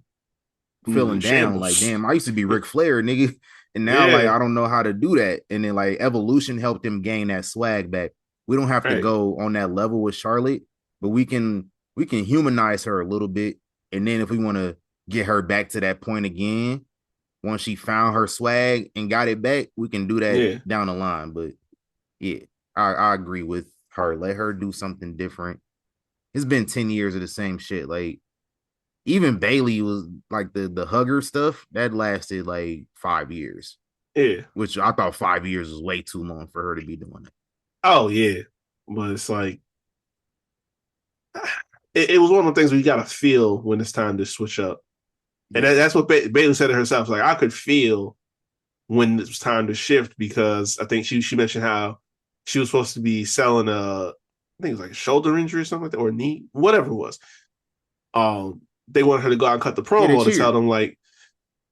feeling down. Like, damn, I used to be Ric Flair, nigga. And now, like, I don't know how to do that. And then, like, Evolution helped him gain that swag back. We don't have to go on that level with Charlotte, but we can humanize her a little bit. And then if we want to get her back to that point again, once she found her swag and got it back, we can do that down the line. But yeah, I agree with her. Let her do something different. It's been 10 years of the same shit. Like, even Bailey was like the hugger stuff that lasted like 5 years. Yeah. Which I thought 5 years was way too long for her to be doing it. Oh, yeah. But it's like, it was one of the things where you got to feel when it's time to switch up. And that's what Bailey said to herself. Like, I could feel when it was time to shift, because I think she mentioned how she was supposed to be selling I think it was like a shoulder injury or something like that, or a knee, whatever it was. They wanted her to go out and cut the promo to tell them like,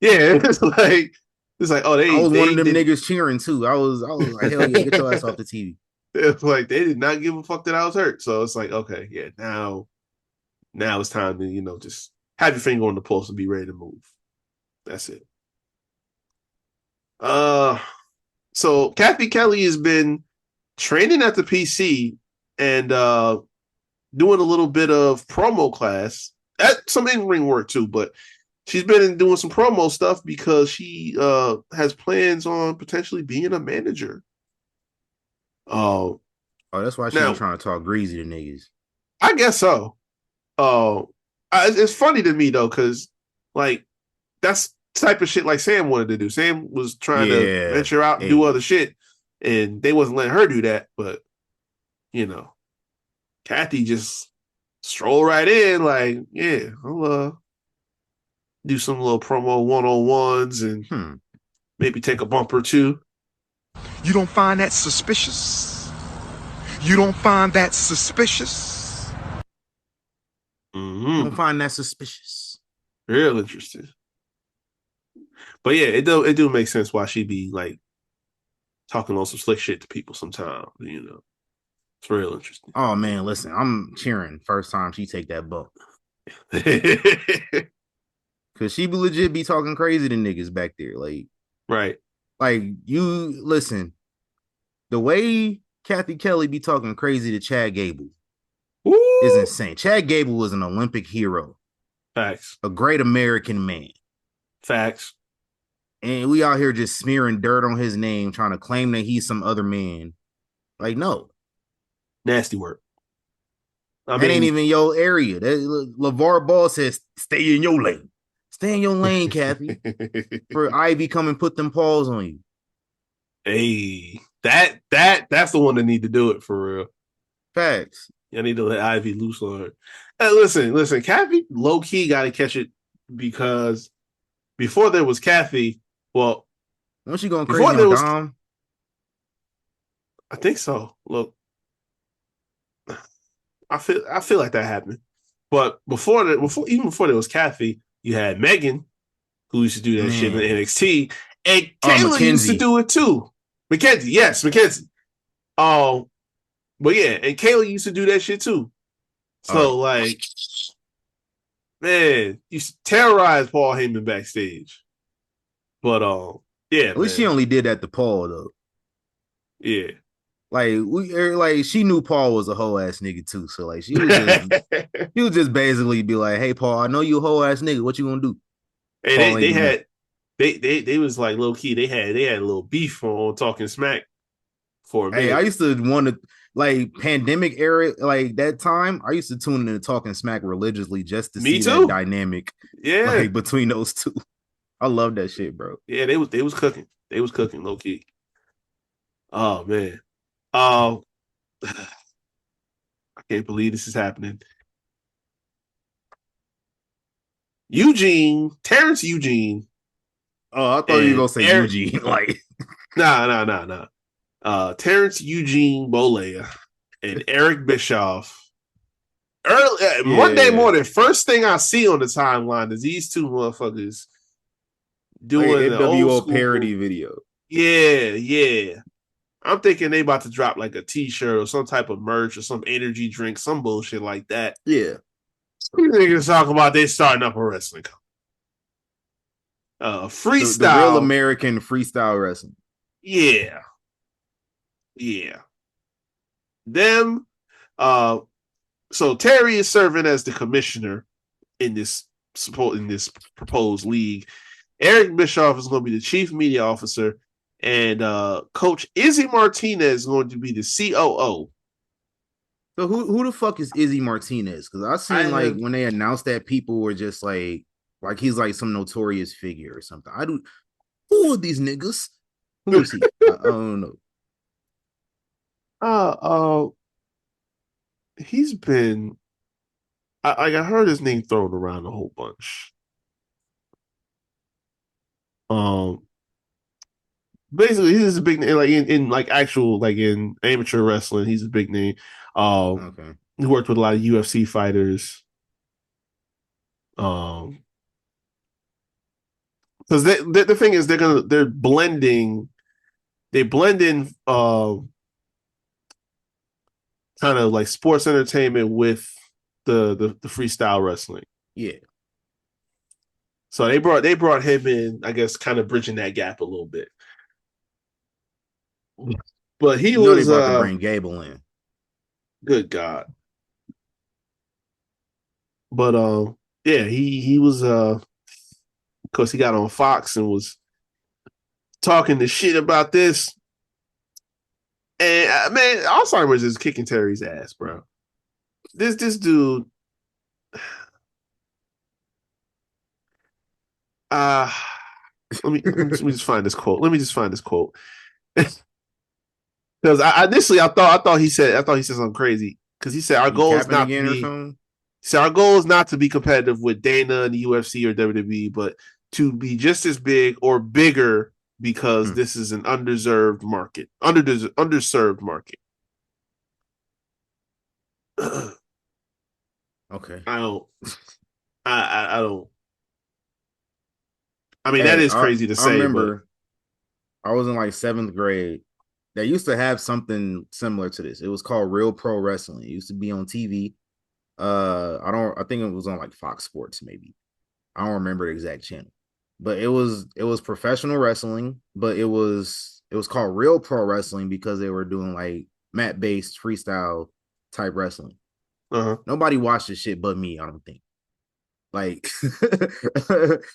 it's like It's like, oh, I was one of them did. niggas cheering too. I was like, hell yeah, get your ass off the TV. It's like they did not give a fuck that I was hurt. So it's like, okay, yeah, now it's time to, just have your finger on the pulse and be ready to move. That's it. So Kathy Kelly has been training at the PC and doing a little bit of promo class at some in-ring work too, but she's been doing some promo stuff because she has plans on potentially being a manager. Oh, that's why she Now, be trying to talk greasy to niggas. I guess so. It's funny to me though, because like that's type of shit like Sam wanted to do. Sam was trying to venture out and do other shit, and they wasn't letting her do that. But Kathy just stroll right in, like, yeah, I'll do some little promo 1-on-ones and maybe take a bump or two. You don't find that suspicious? You don't find that suspicious? You don't find that suspicious? Real interesting. But yeah, it do make sense why she be like talking on some slick shit to people sometimes. It's real interesting. Oh man, listen, I'm cheering first time she take that bump. Cause she be legit be talking crazy to niggas back there. Like, right. Like, you listen, the way Kathy Kelly be talking crazy to Chad Gable is insane. Chad Gable was an Olympic hero. Facts. A great American man. Facts. And we out here just smearing dirt on his name, trying to claim that he's some other man. Like, no. Nasty work. That ain't even your area. LeVar Ball says, stay in your lane. Stay in your lane, Kathy. For Ivy come and put them paws on you. Hey, that's the one that need to do it for real. Facts. I need to let Ivy loose on her. Hey, listen, Kathy low key got to catch it because before there was Kathy, well, wasn't she going crazy on Dom? I think so. Look, I feel like that happened, but before there was Kathy, you had Megan, who used to do that shit in NXT, and Kayla used to do it too. Mackenzie, yes, Mackenzie. But yeah, and Kayla used to do that shit too. So like, man, used to terrorize Paul Heyman backstage. But yeah, at least she only did that to Paul though. Yeah, like she knew Paul was a whole ass nigga too. So like she would just basically be like, "Hey Paul, I know you a whole ass nigga. What you gonna do?" And they was like low key. They had a little beef on Talking Smack for a minute. Hey, I used to want to like pandemic era, like that time. I used to tune into Talking Smack religiously just to see that dynamic. Yeah, like between those two. I love that shit, bro. Yeah, they was cooking. They was cooking low key. Oh man. I can't believe this is happening. Terrence Eugene. Oh, I thought you were gonna say Eugene. Like, nah. Terrence Eugene Bolea and Eric Bischoff. Monday morning, first thing I see on the timeline is these two motherfuckers doing the old parody video. Yeah. I'm thinking they about to drop like a t-shirt or some type of merch or some energy drink, some bullshit like that. Yeah. These niggas talk about they starting up a wrestling company. Freestyle. The real American freestyle wrestling. Yeah. Them. So Terry is serving as the commissioner in this proposed league. Eric Bischoff is going to be the chief media officer, and Coach Izzy Martinez is going to be the COO. So who the fuck is Izzy Martinez? Because I seen when they announced that, people were just like he's like some notorious figure or something. Who are these niggas? Who is he? I don't know. He's been. I heard his name thrown around a whole bunch. Basically, he's a big name. Like in like actual like in amateur wrestling, he's a big name. Okay. He worked with a lot of UFC fighters. Because the thing is, they're blending. They blend in kind of like sports entertainment with the freestyle wrestling. Yeah. So they brought him in, I guess, kind of bridging that gap a little bit. But he You know they was about to bring Gable in. good God. But yeah, he was of course he got on Fox and was talking the shit about this. And man, Alzheimer's is kicking Terry's ass, bro. This dude let me just find this quote. Let me just find this quote. Because I thought he said something crazy. Because he said our goal is not to be. So our goal is not to be competitive with Dana and the UFC or WWE, but to be just as big or bigger because this is an underserved market. Okay. I don't. I mean, Hey, that is crazy to say. I remember I was in like 7th grade. They used to have something similar to this. It was called Real Pro Wrestling. It used to be on TV. I think it was on like Fox Sports, maybe. I don't remember the exact channel. But it was professional wrestling, but it was called Real Pro Wrestling because they were doing like mat-based freestyle type wrestling. Nobody watched this shit but me, I don't think. Like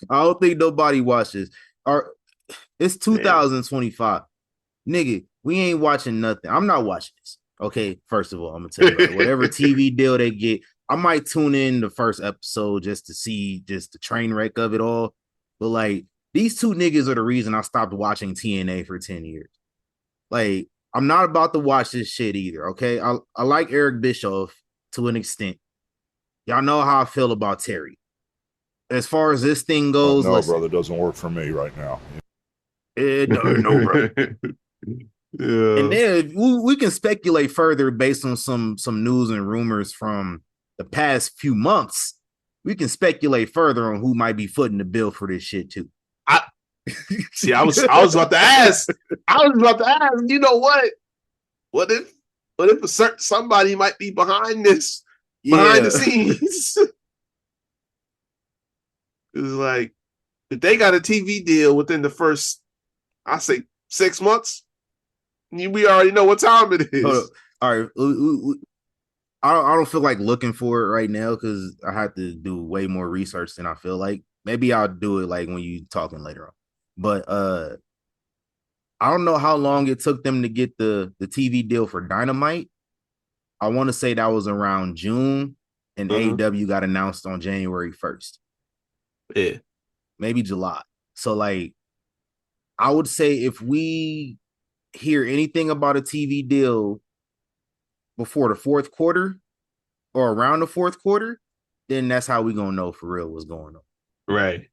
I don't think nobody watches. It's 2025. Nigga, we ain't watching nothing. I'm not watching this. Okay, first of all, I'm gonna tell you, whatever TV deal they get, I might tune in the first episode just to see just the train wreck of it all. But like, these two niggas are the reason I stopped watching TNA for 10 years. Like, I'm not about to watch this shit either. Okay, I like Eric Bischoff to an extent. Y'all know how I feel about Terry. As far as this thing goes, no, brother, doesn't work for me right now. No, bro. Yeah. And then we can speculate further based on some news and rumors from the past few months. We can speculate further on who might be footing the bill for this shit too. I was about to ask. You know what? What if somebody might be behind this, behind the scenes? It's like if they got a TV deal within the first, I say 6 months, we already know what time it is. All right. I don't feel like looking for it right now because I have to do way more research than I feel like. Maybe I'll do it like when you talking later on. But I don't know how long it took them to get the TV deal for Dynamite. I want to say that was around June, and AEW got announced on January 1st. Yeah. Maybe July. So like, I would say if we hear anything about a TV deal before the 4th quarter or around the 4th quarter, then that's how we gonna know for real what's going on. Right.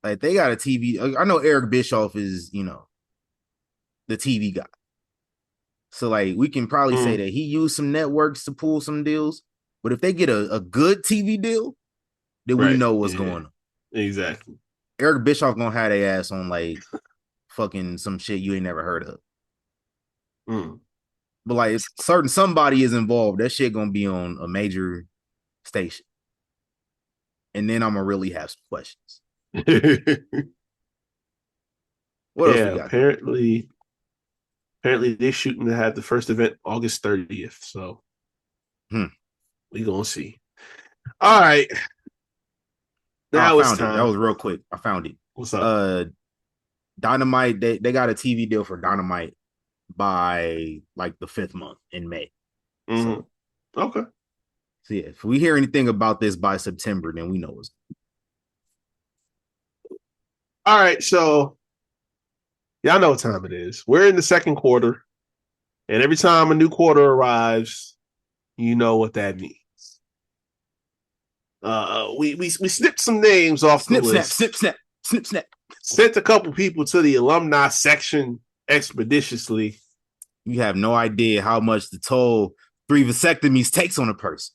Like they got a TV. I know Eric Bischoff is, the TV guy. So like we can probably say that he used some networks to pull some deals. But if they get a good TV deal, then we know what's going on. Exactly. Eric Bischoff gonna have their ass on like fucking some shit you ain't never heard of. But like somebody is involved, that shit gonna be on a major station. And then I'm gonna really have some questions. What else we got? Apparently they're shooting to have the first event August 30th. So we gonna see. All right. Now I found it. That was real quick. I found it. What's up? Dynamite, they got a TV deal for Dynamite by like the 5th month in May. So, okay. So yeah, if we hear anything about this by September, then we know it's all right. So y'all know what time it is. We're in the 2nd quarter, and every time a new quarter arrives, you know what that means. We snipped some names off the list. Snip. Sent a couple people to the alumni section expeditiously. You have no idea how much the toll 3 vasectomies takes on a person.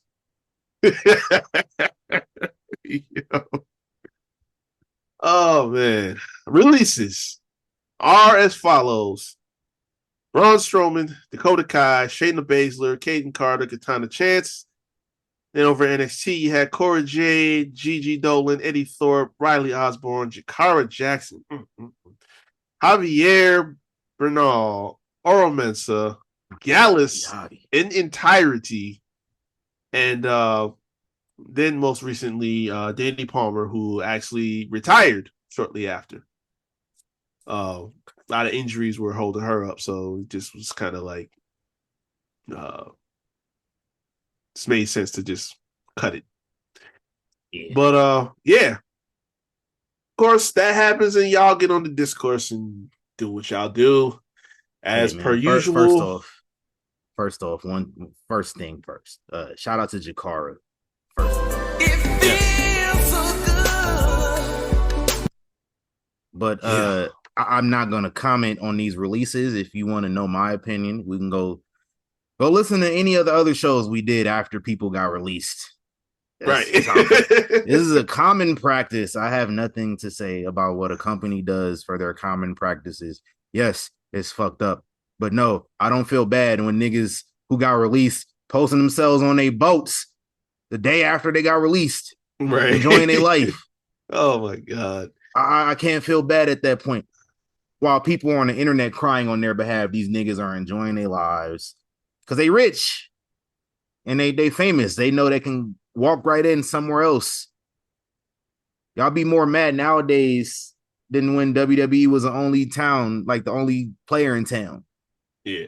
Oh man. Releases are as follows. Braun Strowman, Dakota Kai, Shayna Baszler, Kaden Carter, Katana Chance. Then over NXT, you had Cora Jade, Gigi Dolan, Eddie Thorpe, Riley Osborne, Jakara Jackson, Javier Bernal, Oro Mensa, Gallus in entirety, and then most recently, Danny Palmer, who actually retired shortly after. A lot of injuries were holding her up, so it just was kind of like it made sense to just cut it. Yeah. But yeah. Of course, that happens, and y'all get on the discourse and do what y'all do. As per usual. First off, first thing first. Shout out to Jakara. First of all. It feels so good. But I'm not gonna comment on these releases. If you want to know my opinion, we can go listen to any of the other shows we did after people got released. Right. This is a common practice. I have nothing to say about what a company does for their common practices. Yes, it's fucked up. But no, I don't feel bad when niggas who got released posting themselves on their boats the day after they got released, right, enjoying their life. Oh my God. I can't feel bad at that point. While people on the internet crying on their behalf, these niggas are enjoying their lives because they rich and they famous. They know they can walk right in somewhere else. Y'all be more mad nowadays than when WWE was the only town, like the only player in town. Yeah.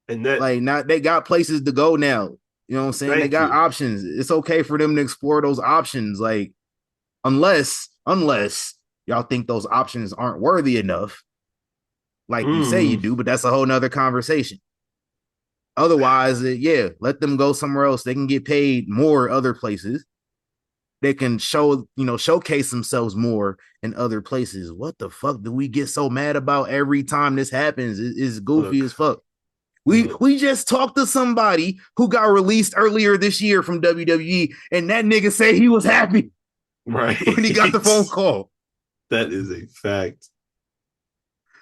And that, like, now they got places to go now. You know what I'm saying? They got options. It's okay for them to explore those options. Like, unless y'all think those options aren't worthy enough, like you say you do, but that's a whole nother conversation. Otherwise, let them go somewhere else. They can get paid more other places. They can showcase themselves more in other places. What the fuck do we get so mad about every time this happens? It's goofy as fuck. We just talked to somebody who got released earlier this year from WWE, and that nigga said he was happy right when he got the phone call. That is a fact.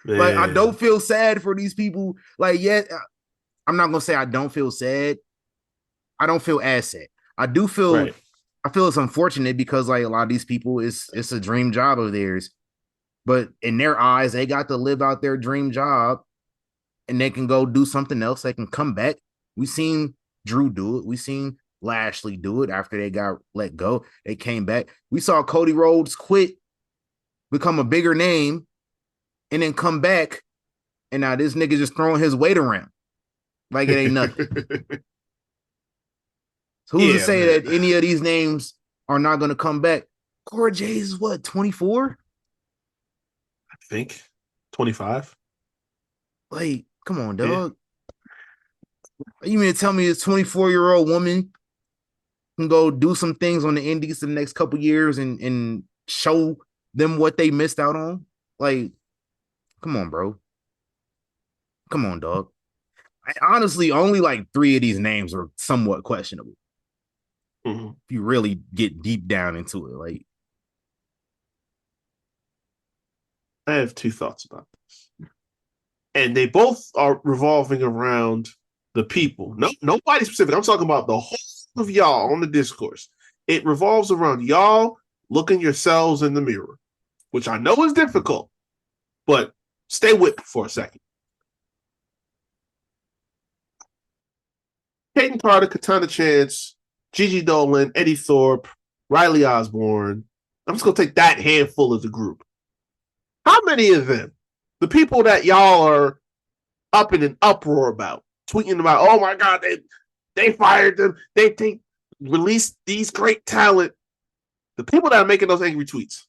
Man. Like, I don't feel sad for these people. Like, I'm not gonna say I don't feel sad. I don't feel as sad. I do feel. Right. I feel it's unfortunate because, like, a lot of these people, it's a dream job of theirs, but in their eyes, they got to live out their dream job, and they can go do something else. They can come back. We seen Drew do it. We seen Lashley do it after they got let go. They came back. We saw Cody Rhodes quit, become a bigger name, and then come back, and now this nigga just throwing his weight around like it ain't nothing. So who's to say that any of these names are not going to come back? Cora Jade is what, 24? I think 25. Like, come on, dog. Yeah. You mean to tell me this 24-year-old woman can go do some things on the indies in the next couple years and show them what they missed out on? Like, come on, bro. Come on, dog. Honestly, only like 3 of these names are somewhat questionable. Mm-hmm. If you really get deep down into it, like, I have 2 thoughts about this, and they both are revolving around the people. No, nobody specific. I'm talking about the whole of y'all on the discourse. It revolves around y'all looking yourselves in the mirror, which I know is difficult, but stay with me for a second. Kaden Carter, Katana Chance, Gigi Dolan, Eddie Thorpe, Riley Osborne. I'm just going to take that handful of the group. How many of them, the people that y'all are up in an uproar about, tweeting about, oh my God, they fired them, they released these great talent, the people that are making those angry tweets,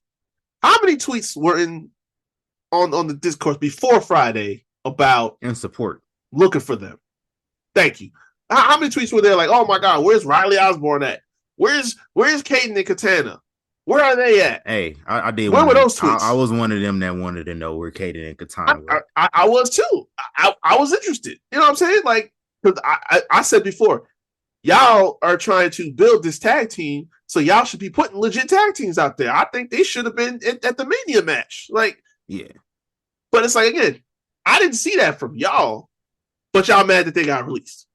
how many tweets were on the discourse before Friday about in support, looking for them? Thank you. How many tweets were there like, oh my God, where's Riley Osborne at? Where's Caden and Katana? Where are they at? Hey, I did. Where were those tweets? I was one of them that wanted to know where Caden and Katana were. I was too. I was interested. You know what I'm saying? Like, because I said before, y'all are trying to build this tag team So y'all should be putting legit tag teams out there. I think they should have been at the Mania match. Like, Yeah. But it's like, again, I didn't see that from y'all, but y'all mad that they got released,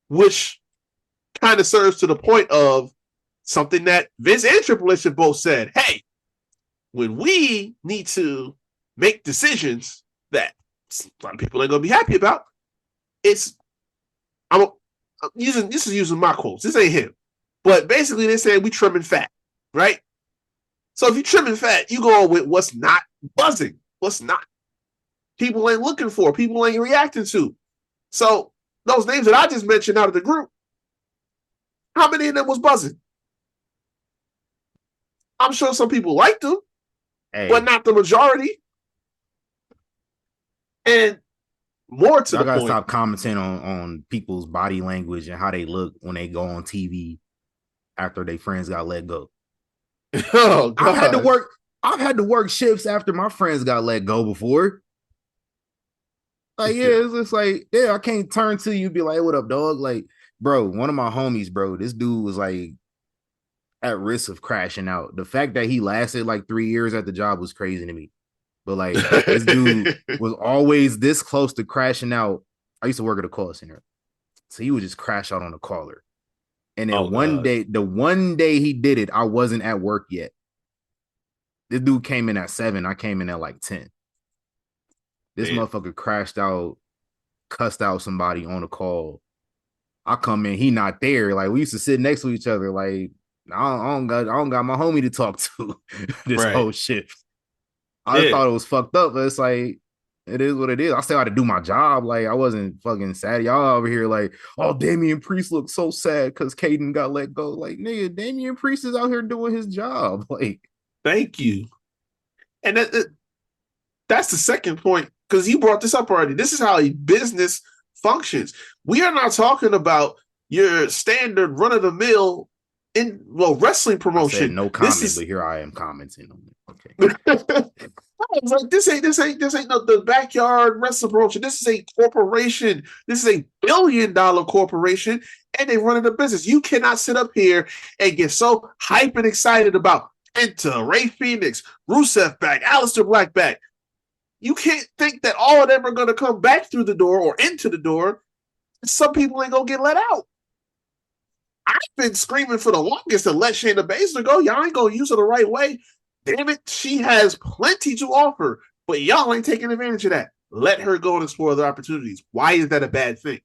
which kind of serves to the point of something that Vince and Triple H have both said. Hey, when we need to make decisions that a lot of people ain't going to be happy about, I'm using my quotes. This ain't him. But basically, they're saying we trimming fat, right? So if you trimming fat, you go with what's not buzzing, what's not people ain't looking for, people ain't reacting to. So those names that I just mentioned out of the group, how many of them was buzzing? I'm sure some people liked them, but not the majority. And more to the point, y'all gotta stop commenting on people's body language and how they look when they go on TV after their friends got let go. Oh, God. I've had to work shifts after my friends got let go before. Like, yeah, it's just like, yeah, I can't turn to you and be like, hey, what up, dog? Like, bro, one of my homies, bro, this dude was like at risk of crashing out. The fact that he lasted like 3 years at the job was crazy to me. But like, this dude was always this close to crashing out. I used to work at a call center. So he would just crash out on the caller. And then the one day he did it, I wasn't at work yet. This dude came in at 7. I came in at like 10. This motherfucker crashed out, cussed out somebody on the call. I come in, he not there. Like, we used to sit next to each other. Like, I don't got my homie to talk to this whole shift. I just thought it was fucked up, but it's like, it is what it is. I still had to do my job. Like, I wasn't fucking sad. Y'all over here like, oh, Damian Priest looks so sad because Caden got let go. Like, nigga, Damian Priest is out here doing his job. Like, thank you. And that's the second point, because you brought this up already. This is how a business functions. We are not talking about your standard run-of-the-mill wrestling promotion. I said no comment, but here I am commenting on it. Okay. Like, this ain't the backyard wrestling promotion. This is a corporation. This is a billion-dollar corporation, and they running a business. You cannot sit up here and get so hype and excited about Penta, Ray Phoenix, Rusev back, Aleister Black back. You can't think that all of them are going to come back through the door or into the door. Some people ain't going to get let out. I've been screaming for the longest to let Shayna Baszler go. Y'all ain't going to use her the right way. Damn it, she has plenty to offer, but y'all ain't taking advantage of that. Let her go and explore other opportunities. Why is that a bad thing?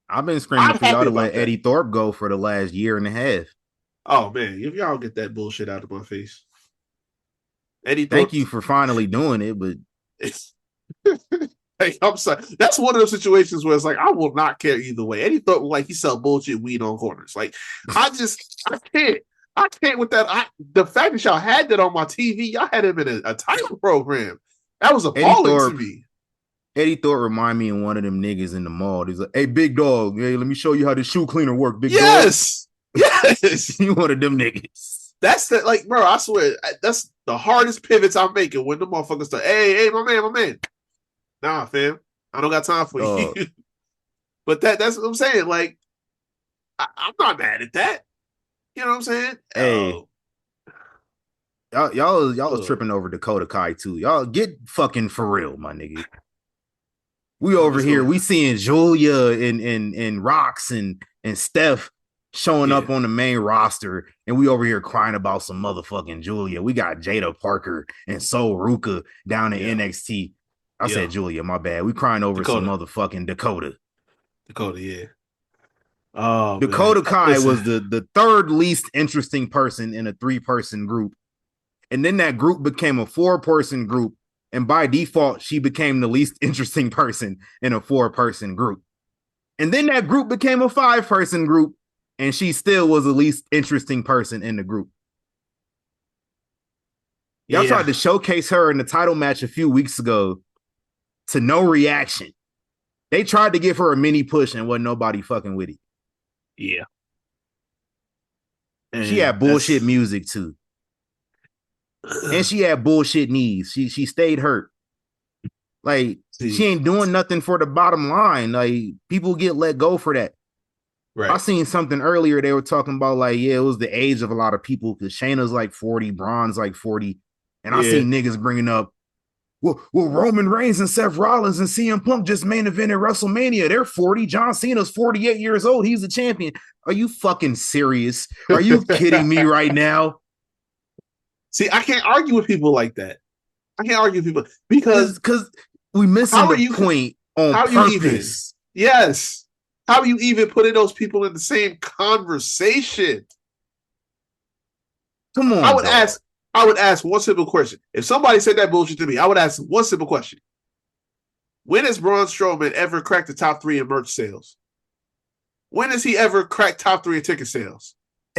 I've been screaming for y'all to let Eddie Thorpe go for the last year and a half. Oh, man, if y'all get that bullshit out of my face. Eddie Thorpe, thank you for finally doing it, but hey, I'm sorry. That's one of those situations where it's like, I will not care either way. Eddie Thorpe, like, he sell bullshit weed on corners. Like, I can't with that. The fact that y'all had that on my TV, y'all had him in a title program. That was appalling to me. Eddie Thorpe remind me of one of them niggas in the mall. He's like, hey, big dog, hey, let me show you how the shoe cleaner work, big dog. Yes. You one of them niggas. That's the, like, bro, I swear, that's the hardest pivots I'm making when the motherfuckers start, hey, my man. Nah, fam, I don't got time for you. But that's what I'm saying. Like, I'm not mad at that. You know what I'm saying? Hey, y'all was tripping over Dakota Kai too. Y'all get fucking for real, my nigga. We over here, we seeing Julia and Rox and Steph showing up on the main roster, and we over here crying about some motherfucking Julia. We got Jada Parker and Sol Ruka down in NXT. I said Julia, my bad. We crying over some motherfucking Dakota. Yeah. Oh, Dakota Kai was the third least interesting person in a 3-person group. And then that group became a 4-person group. And by default, she became the least interesting person in a 4-person group. And then that group became a 5-person group. And she still was the least interesting person in the group. Y'all tried to showcase her in the title match a few weeks ago to no reaction. They tried to give her a mini push and wasn't nobody fucking with it. Yeah. And she had bullshit music too. And she had bullshit knees. She stayed hurt. Like, she ain't doing nothing for the bottom line. Like, people get let go for that. I Right. seen something earlier. They were talking about like, yeah, it was the age of a lot of people because Shayna's like 40, Braun's like 40. And I Yeah. seen niggas bringing up, well, Roman Reigns and Seth Rollins and CM Punk just main evented WrestleMania. They're 40. John Cena's 48 years old. He's the champion. Are you fucking serious? Are you kidding me right now? See, I can't argue with people like that. I can't argue with people because Because we missing how are the you? point on How are you even? purpose. Yes. How are you even putting those people in the same conversation? Come I on, would dog. ask. I would ask one simple question. If somebody said that bullshit to me, I would ask one simple question: when has Braun Strowman ever cracked the top 3 in merch sales? When has he ever cracked top 3 in ticket sales?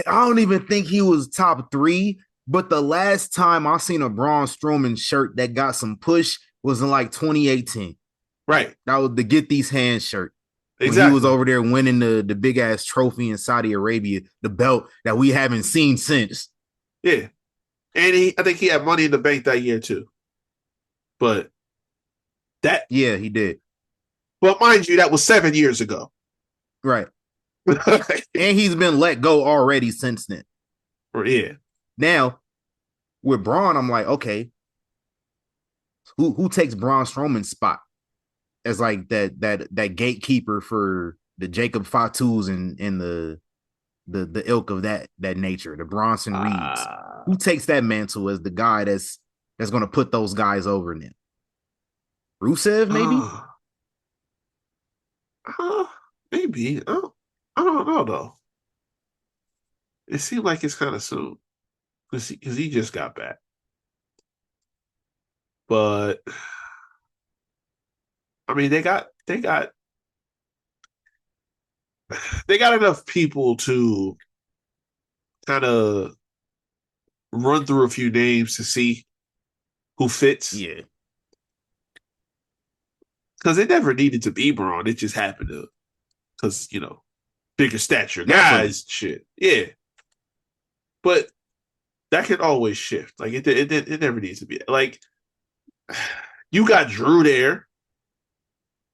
I don't even think he was top 3, but the last time I seen a Braun Strowman shirt that got some push was in like 2018. Right. That was the Get These Hands shirt. When he was Exactly. over there winning the big ass trophy in Saudi Arabia, the belt that we haven't seen since. Yeah. And I think he had Money in the Bank that year too. But that, Yeah, he did. but mind you, that was 7 years ago. Right. And he's been let go already since then. Yeah. Now, with Braun, I'm like, okay, who takes Braun Strowman's spot as like that gatekeeper for the Jacob Fatus and the ilk of that nature, the Bronson Reeds? Who takes that mantle as the guy that's going to put those guys over now? Rusev, maybe? Maybe. I don't know though. It seemed like it's kind of soon because he just got back. But I mean, they got enough people to kind of run through a few names to see who fits. Yeah. Because it never needed to be Braun. It just happened to, because, bigger stature Naturally. guys, shit. Yeah. But that can always shift. Like, it never needs to be. Like, you got Drew there.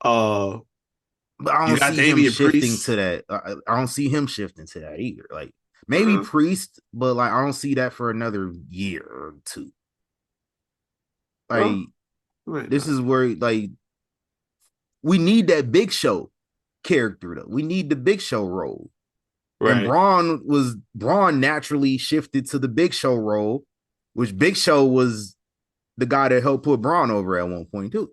But I You don't got see him Damian shifting Priest. to that. I don't see him shifting to that either. Like maybe Priest, but like I don't see that for another year or two. Like this is where like we need that Big Show character though. We need the Big Show role. And Right. Braun naturally shifted to the Big Show role, which Big Show was the guy that helped put Braun over at one point too.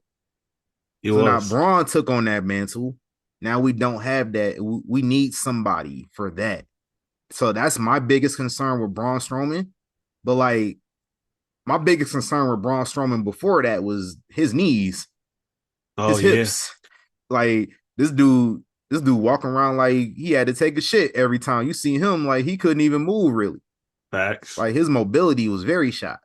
So now Braun took on that mantle. Now we don't have that. We need somebody for that. So that's my biggest concern with Braun Strowman. But like my biggest concern with Braun Strowman before that was his knees, his hips. Like this dude walking around like he had to take a shit every time. You see him like he couldn't even move really. Facts. Like his mobility was very shot.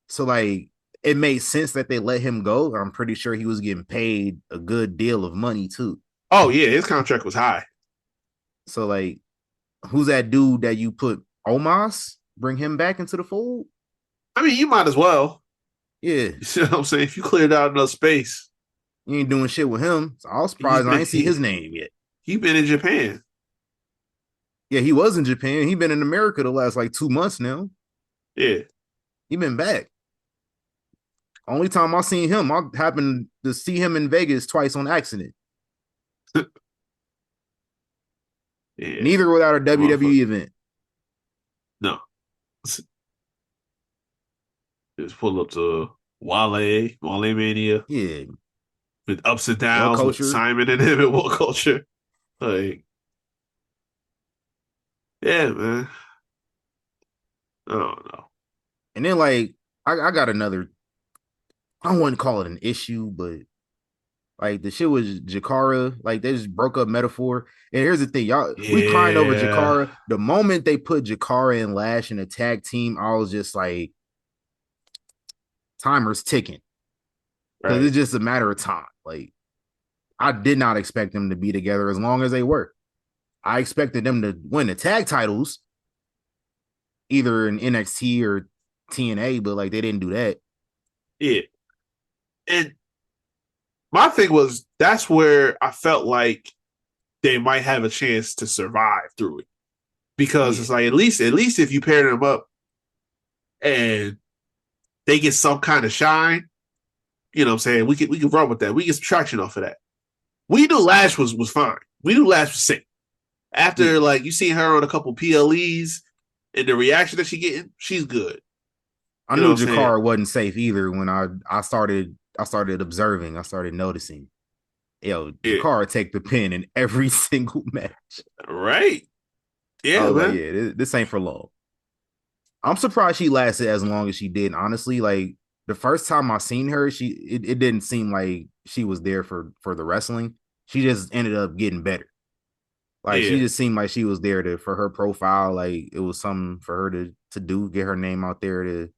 So like it made sense that they let him go. I'm pretty sure he was getting paid a good deal of money too. Oh yeah, his contract was high. So like, who's that dude that you put Omos? Bring him back into the fold? I mean, you might as well. Yeah. You see what I'm saying? If you cleared out enough space. You ain't doing shit with him. So I was surprised I ain't see his name yet. He been in Japan. Yeah, he was in Japan. He been in America the last like 2 months now. Yeah. He been back. Only time I seen him, I happened to see him in Vegas twice on accident. Yeah. Neither without a WWE event. No. Just pull up to Wale Mania. Yeah. With ups and downs with Simon and him and What Culture. Like, yeah, man. I don't know. And then like I got another, I wouldn't call it an issue, but like the shit was Jakara, like they just broke up Metaphor. And here's the thing, y'all, we crying over Jakara. The moment they put Jakara and Lash in a tag team, I was just like, timer's ticking. Because it's just a matter of time. Like, I did not expect them to be together as long as they were. I expected them to win the tag titles, either in NXT or TNA, but like they didn't do that. Yeah. And my thing was that's where I felt like they might have a chance to survive through it. Because it's like at least if you pair them up and they get some kind of shine, you know what I'm saying? We can run with that. We get some traction off of that. We knew Lash was fine. We knew Lash was sick. After like you seen her on a couple PLEs and the reaction that she getting, she's good. I knew Jakar wasn't safe either when I started observing. I started noticing. Yo, Jakar take the pin in every single match. Right. Yeah, man. Like, yeah, this ain't for long. I'm surprised she lasted as long as she did. Honestly, like the first time I seen her, it didn't seem like she was there for the wrestling. She just ended up getting better. Like she just seemed like she was there for her profile. Like it was something for her to do, get her name out there to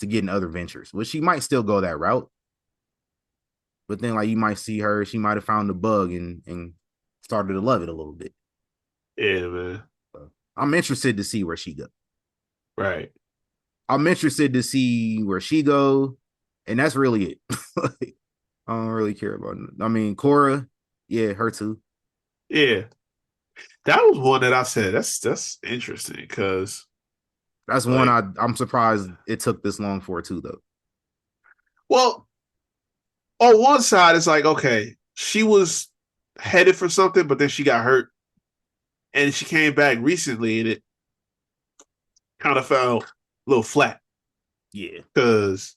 get in other ventures. Well, she might still go that route. But then like you might see her, she might have found the bug and started to love it a little bit. Yeah, man. I'm interested to see where she go. Right. I'm interested to see where she go, and that's really it. Like, I don't really care about it. I mean, Cora, yeah, her too. Yeah. That was one that I said, that's interesting because that's like, one I'm surprised it took this long for too, though. Well, on one side, it's like, okay, she was headed for something, but then she got hurt. And she came back recently and it kind of fell a little flat. Yeah. Because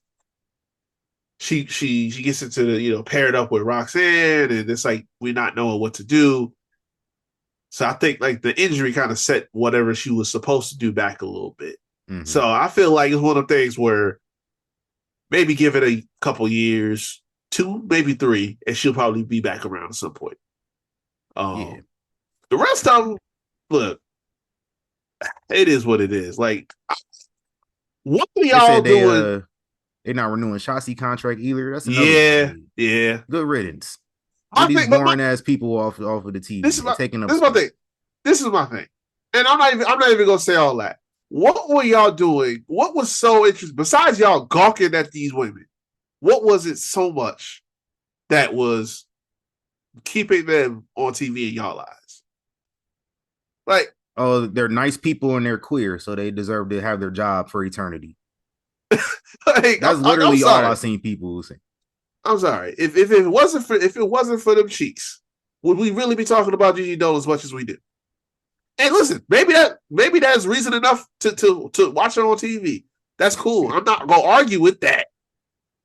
she gets into the, paired up with Roxanne and it's like we're not knowing what to do. So I think like the injury kind of set whatever she was supposed to do back a little bit. Mm-hmm. So I feel like it's one of the things where maybe give it a couple years, 2, maybe 3, and she'll probably be back around at some point. Yeah. The rest of them, look, it is what it is. Like, what are y'all doing? They're not renewing Shotzi contract either. That's another yeah. Good riddance. Get these boring ass people off of the TV. This is my thing. And I'm not even gonna say all that. What were y'all doing? What was so interesting besides y'all gawking at these women? What was it so much that was keeping them on TV in y'all eyes? Like, oh, they're nice people and they're queer, so they deserve to have their job for eternity. Like, that's literally all I've seen people say. I'm sorry. If it wasn't for them cheeks, would we really be talking about Gigi Dolan as much as we do? And listen, maybe that's reason enough to watch her on TV. That's cool. I'm not gonna argue with that.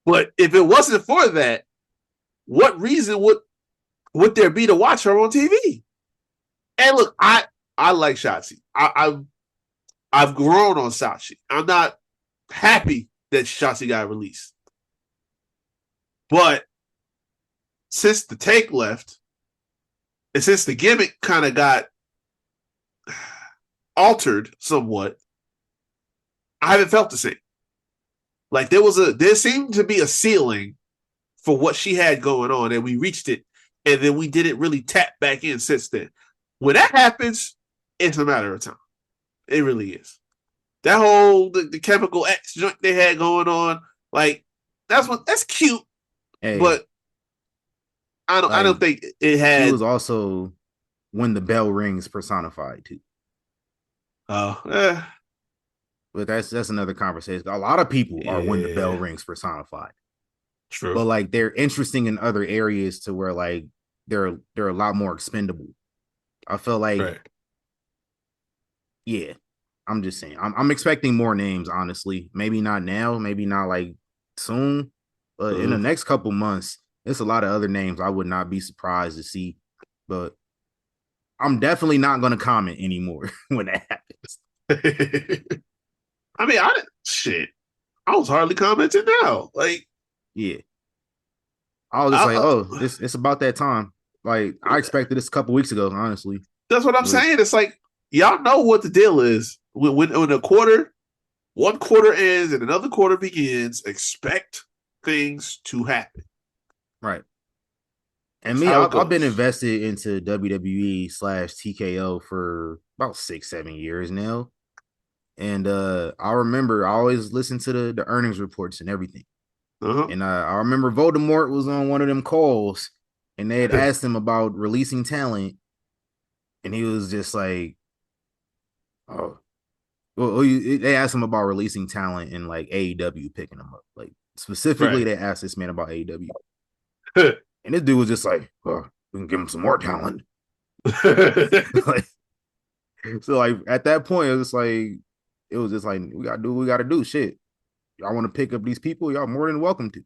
But if it wasn't for that, what reason would there be to watch her on TV? And look, I like Shotzi. I've grown on Shotzi. I'm not happy that Shotzi got released. But since the take left, and since the gimmick kind of got altered somewhat, I haven't felt the same. Like there seemed to be a ceiling for what she had going on, and we reached it, and then we didn't really tap back in since then. When that happens, it's a matter of time. It really is. That whole the chemical X joint they had going on, like that's cute. Hey, but I don't think it had. It was also when the bell rings personified too. Oh, but that's another conversation. A lot of people are when the bell rings personified. True, but like they're interesting in other areas to where like they're a lot more expendable. I feel like, yeah, I'm just saying. I'm expecting more names. Honestly, maybe not now, maybe not like soon. But in the next couple months, there's a lot of other names I would not be surprised to see. But I'm definitely not going to comment anymore when that happens. I mean, I was hardly commenting now. Like, yeah. I was just like, oh, it's about that time. Like, I expected this a couple weeks ago, honestly. That's what I'm saying. It's like, y'all know what the deal is. When one quarter ends and another quarter begins, expect things to happen. Right. And me, I've been invested into WWE/TKO for about 6-7 years now. And I remember I always listened to the earnings reports and everything. And I remember Voldemort was on one of them calls and they had asked him about releasing talent. and he was just like, "Oh, well." They asked him about releasing talent and like AEW picking him up. Like specifically, Right. they asked this man about AEW, and this dude was just like, "Oh, we can give him some more talent." Like, so like at that point, it was just like we gotta do what we gotta do. Shit, y'all want to pick up these people? Y'all more than welcome to.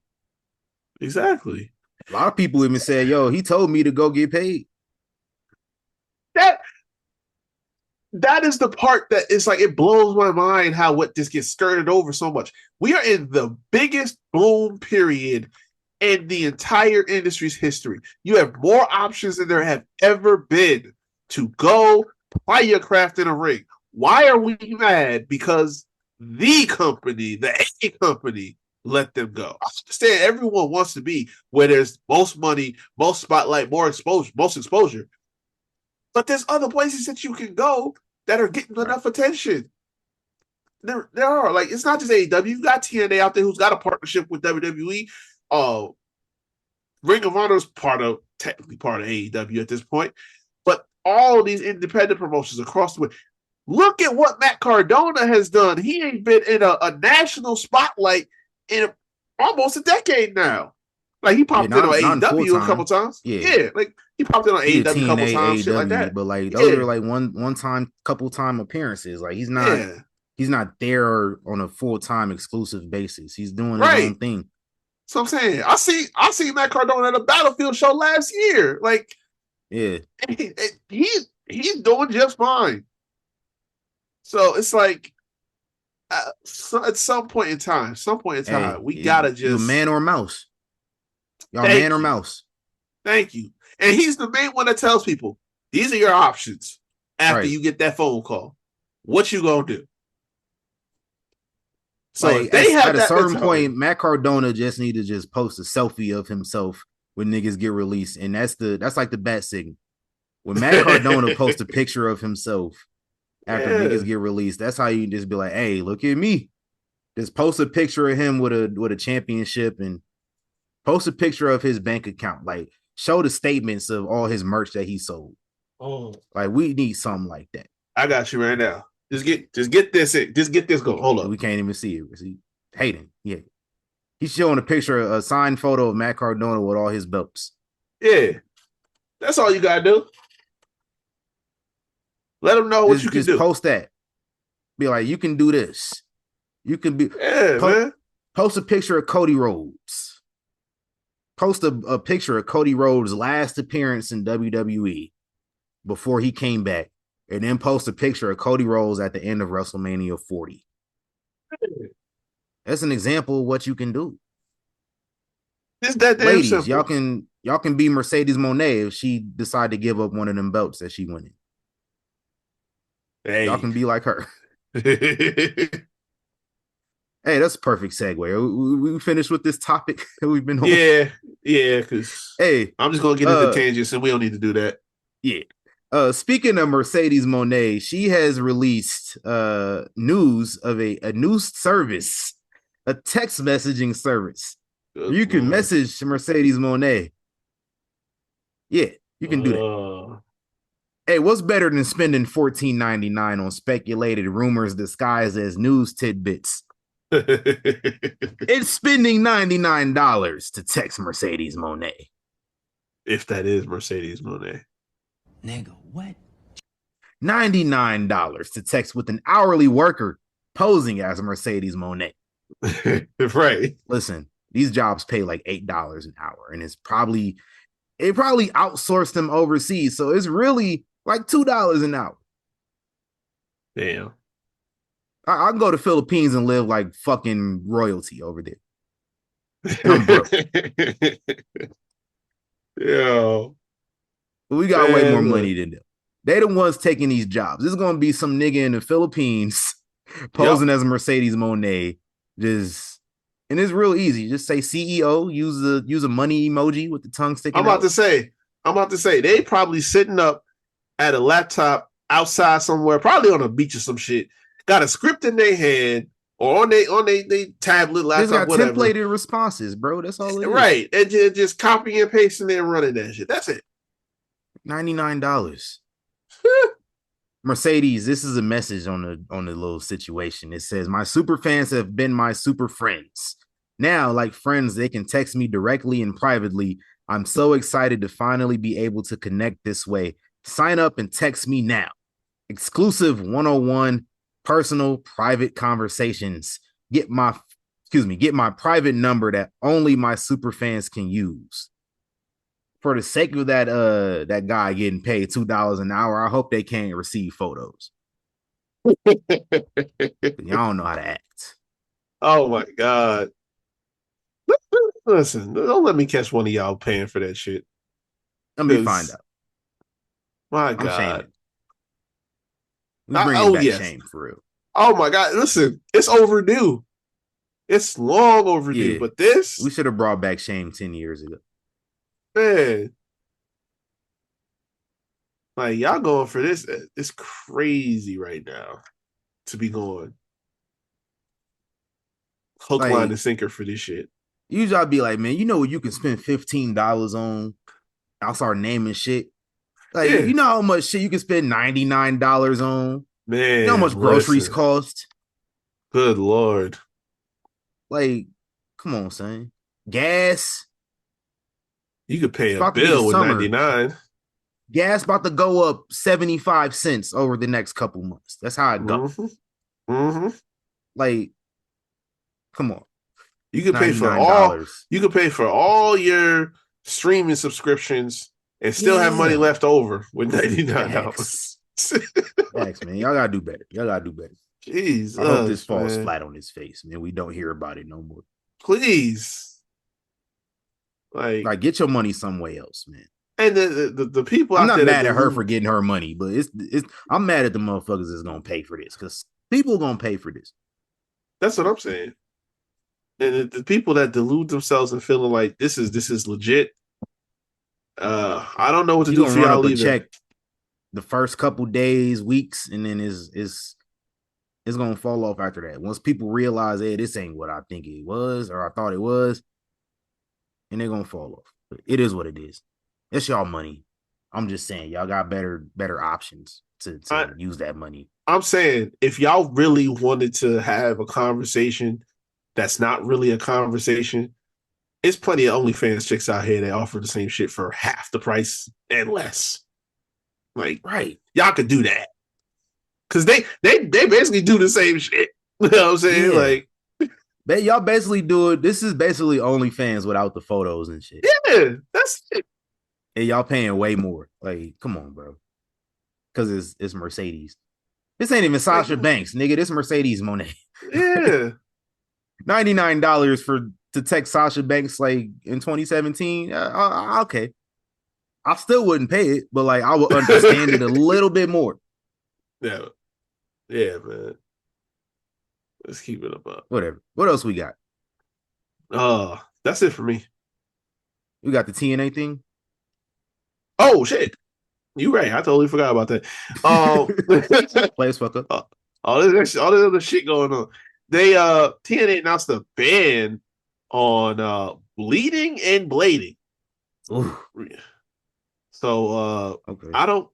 Exactly. A lot of people even said, "Yo, he told me to go get paid." That is the part that is like it blows my mind how what this gets skirted over so much. We are in the biggest boom period in the entire industry's history. You have more options than there have ever been to go play your craft in a ring. Why are we mad? Because the company, the A company, let them go. I understand everyone wants to be where there's most money, most spotlight, most exposure. But there's other places that you can go that are getting enough attention. There are. Like, it's not just AEW. You got TNA out there who's got a partnership with WWE. Ring of Honor is technically part of AEW at this point. But all these independent promotions across the way. Look at what Matt Cardona has done. He ain't been in a national spotlight in almost a decade now. Like, he popped in on AEW a couple times. Yeah, like he popped in on AEW a couple times, shit like that. But like those are like one time, couple time appearances. Like he's not there on a full time exclusive basis. He's doing his own thing. So I'm saying, I see Matt Cardona at a Battlefield show last year. Like, yeah, he's doing just fine. So it's like, at some point in time, we gotta just you man or mouse. Y'all man or mouse. Thank you. And he's the main one that tells people these are your options after you get that phone call. What you gonna do? So like, at a certain point, Matt Cardona just need to just post a selfie of himself when niggas get released, and that's like the bat signal. When Matt Cardona posts a picture of himself after niggas get released, that's how you just be like, "Hey, look at me." Just post a picture of him with a championship and post a picture of his bank account. Like, show the statements of all his merch that he sold. Oh, like we need something like that. I got you right now. Just get this going. Hold up. We can't even see it. See, hating. Yeah, he's showing a picture, a signed photo of Matt Cardona with all his belts. Yeah, that's all you gotta do. Let them know what you can do. Just post that. Be like, you can do this. You can be. Man. Post a picture of Cody Rhodes. Post a picture of Cody Rhodes' last appearance in WWE before he came back, and then post a picture of Cody Rhodes at the end of WrestleMania 40. That's an example of what you can do. It's that damn ladies, simple. y'all can be Mercedes Moné if she decide to give up one of them belts that she winning. Hey. Y'all can be like her. Hey, that's a perfect segue. We finished with this topic that we've been on. Yeah, because I'm just gonna get into tangents, and we don't need to do that. Yeah. Speaking of Mercedes Moné, she has released news of a new service, a text messaging service. You can message Mercedes Moné. Yeah, you can do that. Hey, what's better than spending $14.99 on speculated rumors disguised as news tidbits? It's spending $99 to text Mercedes Moné. If that is Mercedes Moné. Nigga, what? $99 to text with an hourly worker posing as Mercedes Moné. Right. Listen, these jobs pay like $8 an hour, and it probably outsourced them overseas. So it's really like $2 an hour. Damn. I can go to Philippines and live like fucking royalty over there. I'm broke. Yeah. We got way more money than them. They the ones taking these jobs. This is gonna be some nigga in the Philippines posing as Mercedes Moné. And it's real easy. Just say CEO. Use a money emoji with the tongue sticking out. I'm about to say they probably sitting up at a laptop outside somewhere, probably on a beach or some shit. Got a script in their hand or on they tablet, laptop, got whatever. Templated responses, bro. That's all it is. Right. And just copying and pasting and running that shit. That's it. $99. Mercedes, this is a message on the little situation. It says, my super fans have been my super friends. Now, like friends, they can text me directly and privately. I'm so excited to finally be able to connect this way. Sign up and text me now. Exclusive 101 personal private conversations. Get my private number that only my super fans can use. For the sake of that guy getting paid $2 an hour, I hope they can't receive photos. Y'all don't know how to act. Oh my God. Listen, don't let me catch one of y'all paying for that shit. Let me find out. My I'm God. shaming. We bringing back yes. shame for real. Oh my God. Listen, it's overdue. It's long overdue. Yeah. But this, We should have brought back shame 10 years ago. man, like y'all going for this. It's crazy right now to be going hook, Like, line, and sinker for this shit. Usually I'd be like, man, you know what you can spend $15 on? I'll start naming shit. Like, Yeah. you know how much shit you can spend $99 on? Man, you know how much groceries cost? Good Lord. Like, come on, son. Gas. You could pay a bill with 99. Gas about to go up 75 cents over the next couple months. That's how it goes. Like, come on. You could pay for all your streaming subscriptions and still have money left over with $99. Thanks, man. Y'all gotta do better. Jesus, I hope this falls flat on his face, man. We don't hear about it no more. Please. Like get your money somewhere else, man. And the people I'm not mad at her for getting her money, but it's I'm mad at the motherfuckers that's gonna pay for this because people are gonna pay for this. That's what I'm saying. And the people that delude themselves and feeling like this is legit. I don't know what to do for y'all either. Check the first couple days, weeks, and then it's gonna fall off after that. Once people realize, hey, this ain't what I think it was or I thought it was, and they're gonna fall off. But it is what it is. It's y'all money. I'm just saying, y'all got better options to use that money. I'm saying if y'all really wanted to have a conversation that's not really a conversation, it's plenty of OnlyFans chicks out here that offer the same shit for half the price and less. Like, right. Y'all could do that. Cause they basically do the same shit. You know what I'm saying? Yeah. Like, y'all basically do it. This is basically OnlyFans without the photos and shit. Yeah, that's it. And y'all paying way more. Like, come on, bro. Cause it's Mercedes. This ain't even Sasha Banks, nigga. This Mercedes Mone. Yeah. $99 to text Sasha Banks like in 2017. Okay. I still wouldn't pay it, but like I would understand it a little bit more. Yeah. Yeah, man. Let's keep it up. Whatever. What else we got? That's it for me. We got the TNA thing. Oh shit. You right. I totally forgot about that. Play as fuck up. All this other shit going on. They TNA announced a ban on bleeding and blading. Ooh. So okay. I don't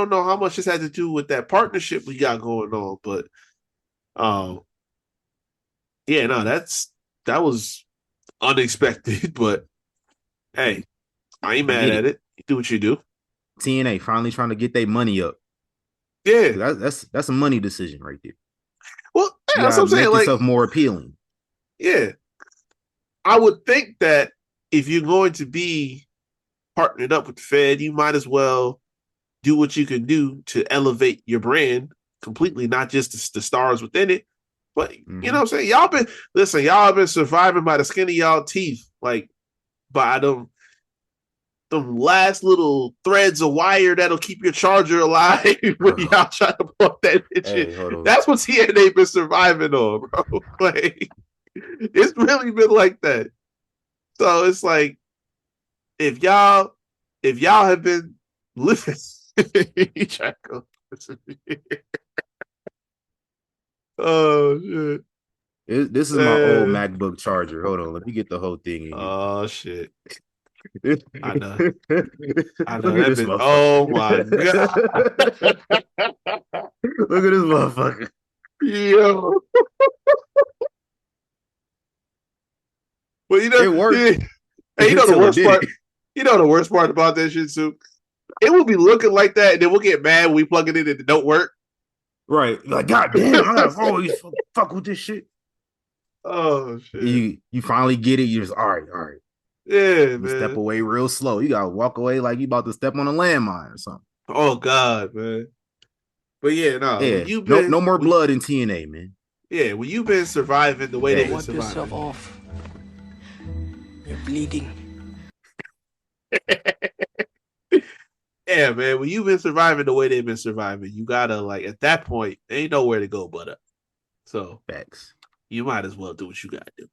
know how much this had to do with that partnership we got going on, but yeah, no, that was unexpected, but hey, I ain't mad at it. You do what you do. TNA finally trying to get their money up. Yeah, that's a money decision right there. Well, yeah, that's what I'm saying. Make like, yourself more appealing. Yeah, I would think that if you're going to be partnered up with the Fed, you might as well do what you can do to elevate your brand completely, not just the stars within it. But you know what I'm saying? Y'all been surviving by the skin of y'all teeth, like by them last little threads of wire that'll keep your charger alive when y'all try to plug that bitch in. That's what TNA been surviving on, bro. Like, it's really been like that. So it's like, if y'all have been living, oh shit. This is my old MacBook charger. Hold on, let me get the whole thing in here. Oh shit. I know. I Look know at that this been. motherfucker. Oh my god. Look at this motherfucker. Yo. Well, It worked hey, you know the until it worst didn't. part. You know the worst part about that shit too. It will be looking like that, and then we'll get mad when we plug it in and it don't work. Right. Like, God damn, I gotta always fuck with this shit. Oh shit. You finally get it, you're just all right. Yeah, You step man. away real slow. You gotta walk away like you about to step on a landmine or something. Oh god, man. But yeah, no. Yeah. No more blood in TNA, man. When you've been surviving the way they've been Wipe yourself surviving. off. You're bleeding. Yeah, man. When you've been surviving the way they've been surviving, you gotta like at that point, there ain't nowhere to go but up. So Facts. you might as well do what you gotta do.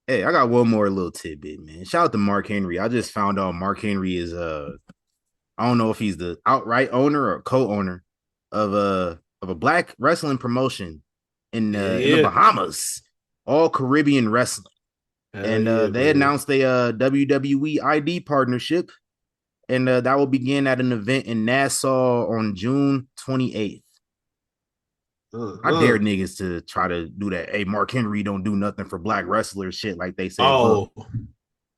Hey, I got one more little tidbit, man. Shout out to Mark Henry. I just found out Mark Henry is I don't know if he's the outright owner or co-owner of a black wrestling promotion in the Bahamas, all Caribbean wrestling. And they announced a WWE ID partnership, and that will begin at an event in Nassau on June 28th. I dare niggas to try to do that. Hey, Mark Henry don't do nothing for black wrestlers, shit like they say. Oh,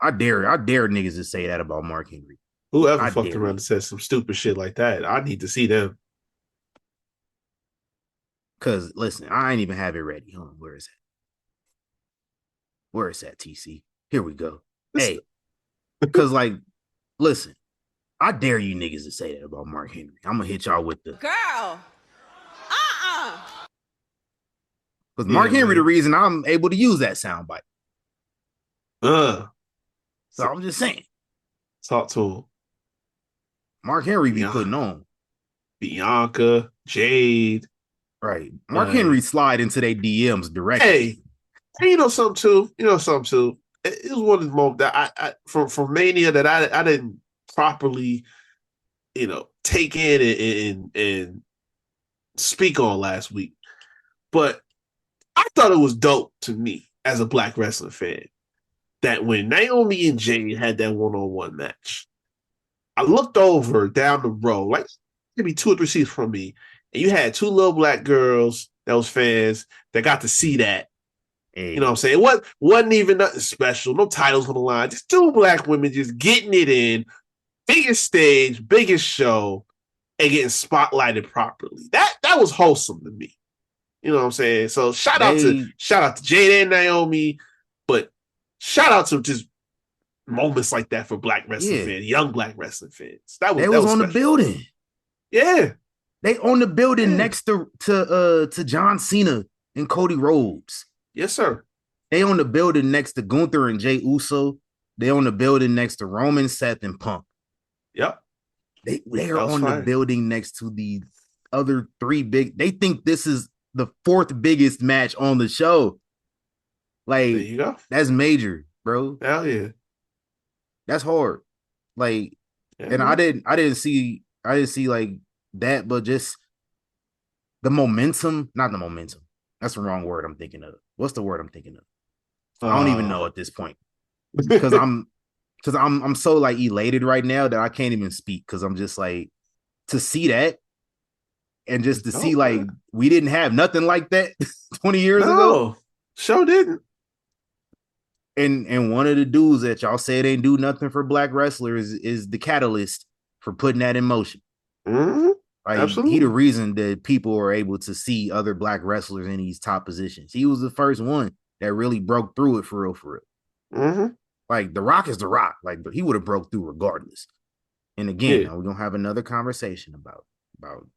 I dare niggas to say that about Mark Henry. Whoever fucked around and said some stupid shit like that, I need to see them. Cause listen, I ain't even have it ready. Hold on, where is it? Where is that, TC? Here we go. Hey, cause like, listen, I dare you niggas to say that about Mark Henry. I'm gonna hit y'all with the girl. Because Mark Henry, the reason I'm able to use that soundbite. So I'm just saying. Talk to him. Mark Henry be putting on. Bianca, Jade. Right. Mark Henry slide into their DMs directly. Hey, you know something too? It was one of the moments that I from Mania that I didn't properly, take in and speak on last week. But I thought it was dope to me as a black wrestling fan that when Naomi and Jade had that one-on-one match, I looked over down the row, like maybe 2 or 3 seats from me, and you had 2 little black girls that was fans that got to see that. Hey. You know what I'm saying? It wasn't even nothing special, no titles on the line, just 2 black women just getting it in, biggest stage, biggest show, and getting spotlighted properly. That was wholesome to me. You know what I'm saying? So shout out to Jade and Naomi, but shout out to just moments like that for black wrestling fans, young black wrestling fans. That was on special. The building. Yeah. They on the building next to John Cena and Cody Rhodes. Yes, sir. They on the building next to Gunther and Jey Uso. They on the building next to Roman, Seth, and Punk. Yep. They are on the building next to the other 3 big. They think this is the 4th biggest match on the show. Like, there you go. That's major, bro. Hell yeah. That's hard. Like, and I didn't see like that, but just the momentum, not the momentum. That's the wrong word I'm thinking of. What's the word I'm thinking of? I don't even know at this point. Because I'm so like elated right now that I can't even speak, because I'm just like, to see that and just to see like we didn't have nothing like that 20 years ago. Sure didn't. And one of the dudes that y'all said ain't do nothing for black wrestlers is the catalyst for putting that in motion. Mm-hmm. Like, absolutely. He the reason that people are able to see other black wrestlers in these top positions. He was the first one that really broke through it for real. Mm-hmm. Like, The Rock is The Rock. Like, but he would have broke through regardless. And again, we're gonna have another conversation about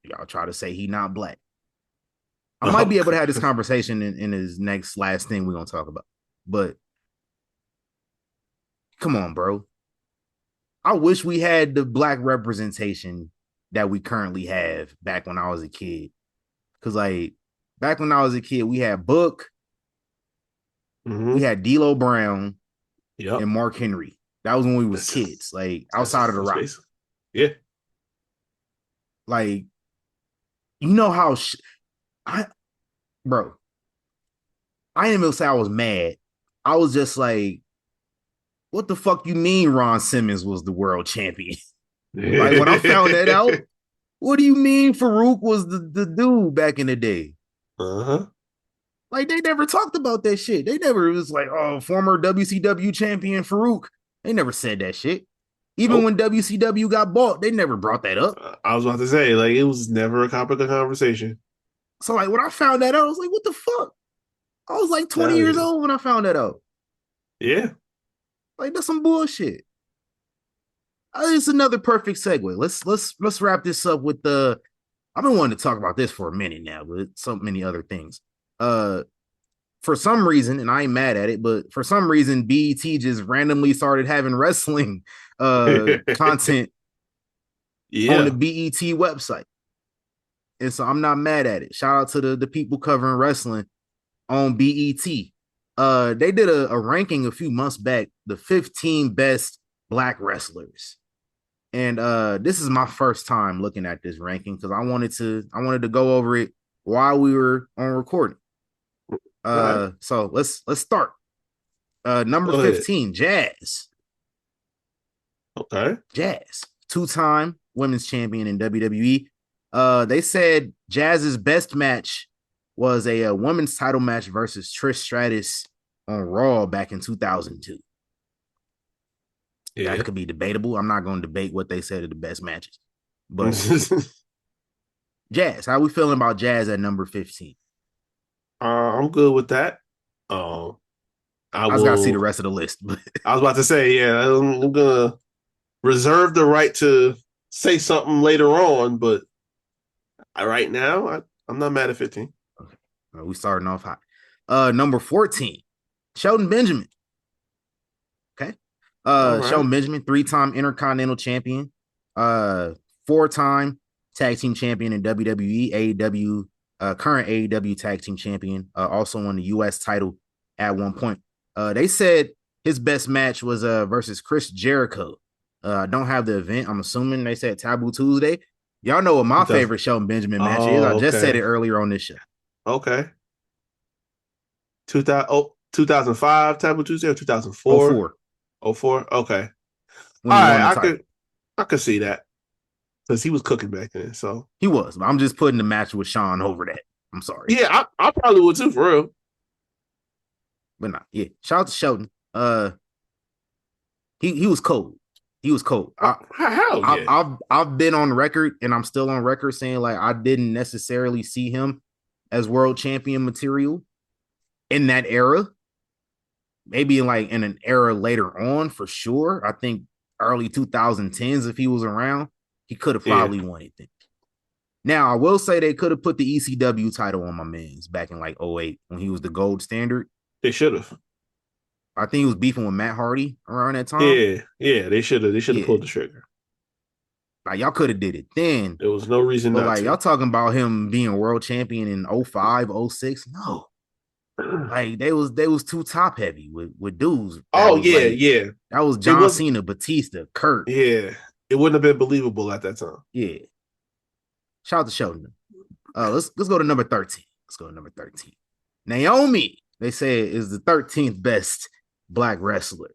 y'all try to say he not black. I might be able to have this conversation in his last thing we're gonna talk about. But come on, bro. I wish we had the black representation that we currently have back when I was a kid. Because, like, back when I was a kid, we had Book, we had D'Lo Brown, and Mark Henry. That was when we was kids, like, outside of The Rock. Yeah. Like, you know how bro, I didn't even say I was mad. I was just like, what the fuck you mean Ron Simmons was the world champion? Like when I found that out, what do you mean Farouk was the dude back in the day? Uh-huh. Like they never talked about that shit. They never was like, oh, former WCW champion Farouk. They never said that shit. Even when WCW got bought, they never brought that up. I was about to say, like, it was never a topic of conversation. So like when I found that out, I was like, what the fuck? I was like 20 Hell years yeah. old when I found that out. Yeah. Like that's some bullshit. It's another perfect segue. Let's wrap this up with the. I've been wanting to talk about this for a minute now, but so many other things. For some reason, and I ain't mad at it, but for some reason, BET just randomly started having wrestling content on the BET website. And so I'm not mad at it. Shout out to the people covering wrestling on BET. They did a ranking a few months back, the 15 best black wrestlers. And this is my first time looking at this ranking because I wanted to go over it while we were on recording. So let's start. Number 15, Jazz. Okay. Jazz, 2-time women's champion in WWE. They said Jazz's best match was a women's title match versus Trish Stratus on Raw back in 2002. Yeah. That could be debatable. I'm not going to debate what they said are the best matches. But Jazz, how we feeling about Jazz at number 15? I'm good with that. I just got to see the rest of the list. I was about to say, yeah, I'm going to reserve the right to say something later on, but right now, I'm not mad at 15. Okay. We starting off hot. Number 14, Shelton Benjamin. Okay. Right. Shelton Benjamin, 3-time Intercontinental Champion, 4-time Tag Team Champion in WWE, AEW, current AEW Tag Team Champion, also won the U.S. title at one point. They said his best match was versus Chris Jericho. Don't have the event. I'm assuming they said Taboo Tuesday. Y'all know what my favorite Shelton Benjamin match is. I just said it earlier on this show. Okay. 2005 Taboo Tuesday or 2004? 04. Okay. All right, I could see that because he was cooking back then. So he was. I'm just putting the match with Sean over that. I'm sorry. Yeah, I probably would too, for real. But nah, yeah. Shout out to Shelton. He was cold. He was cold. I've been on record, and I'm still on record saying like I didn't necessarily see him as world champion material in that era. Maybe in an era later on, for sure. I think early 2010s, if he was around, he could have probably won it. Now, I will say they could have put the ECW title on my man's back in 08 when he was the gold standard. They should have. I think he was beefing with Matt Hardy around that time. Yeah, they should have. They should have pulled the trigger. Like y'all could have did it then. There was no reason not to. Y'all talking about him being world champion in 05, 06? No. Like they was too top heavy with dudes. Yeah. That was John Cena, Batista, Kurt. Yeah, it wouldn't have been believable at that time. Yeah. Shout out to Shelton. Let's go to number 13. Let's go to number 13. Naomi, they say, is the 13th best black wrestler.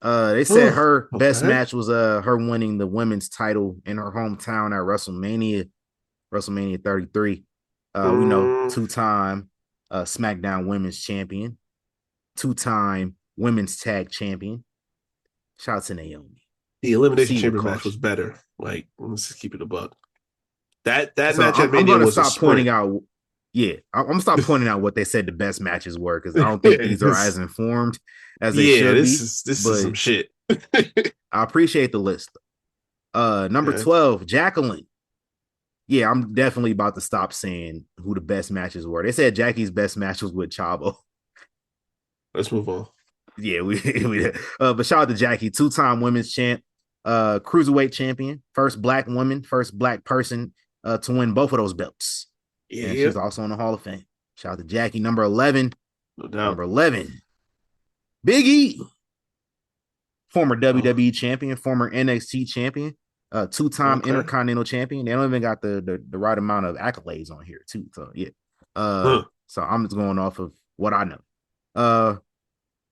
They said her best match was her winning the women's title in her hometown at WrestleMania 33. We know 2-time SmackDown Women's Champion, 2-time Women's Tag Champion. Shout out to Naomi. The Elimination Chamber match was better. Like, let's just keep it a buck. That match at Mania was stop pointing out. Yeah, I'm gonna stop pointing out what they said the best matches were because I don't think these are as informed as they should be. This is some shit. I appreciate the list. Number 12, Jacqueline. Yeah, I'm definitely about to stop saying who the best matches were. They said Jackie's best match was with Chavo. Let's move on. Yeah, but shout out to Jackie, 2-time women's champ, cruiserweight champion, first black woman, first black person to win both of those belts. Yeah, she's also in the Hall of Fame. Shout out to Jackie. Number 11. No doubt. Number 11. Big E. Former WWE champion, former NXT champion, 2-time Intercontinental champion. They don't even got the right amount of accolades on here, too. So, yeah. So I'm just going off of what I know.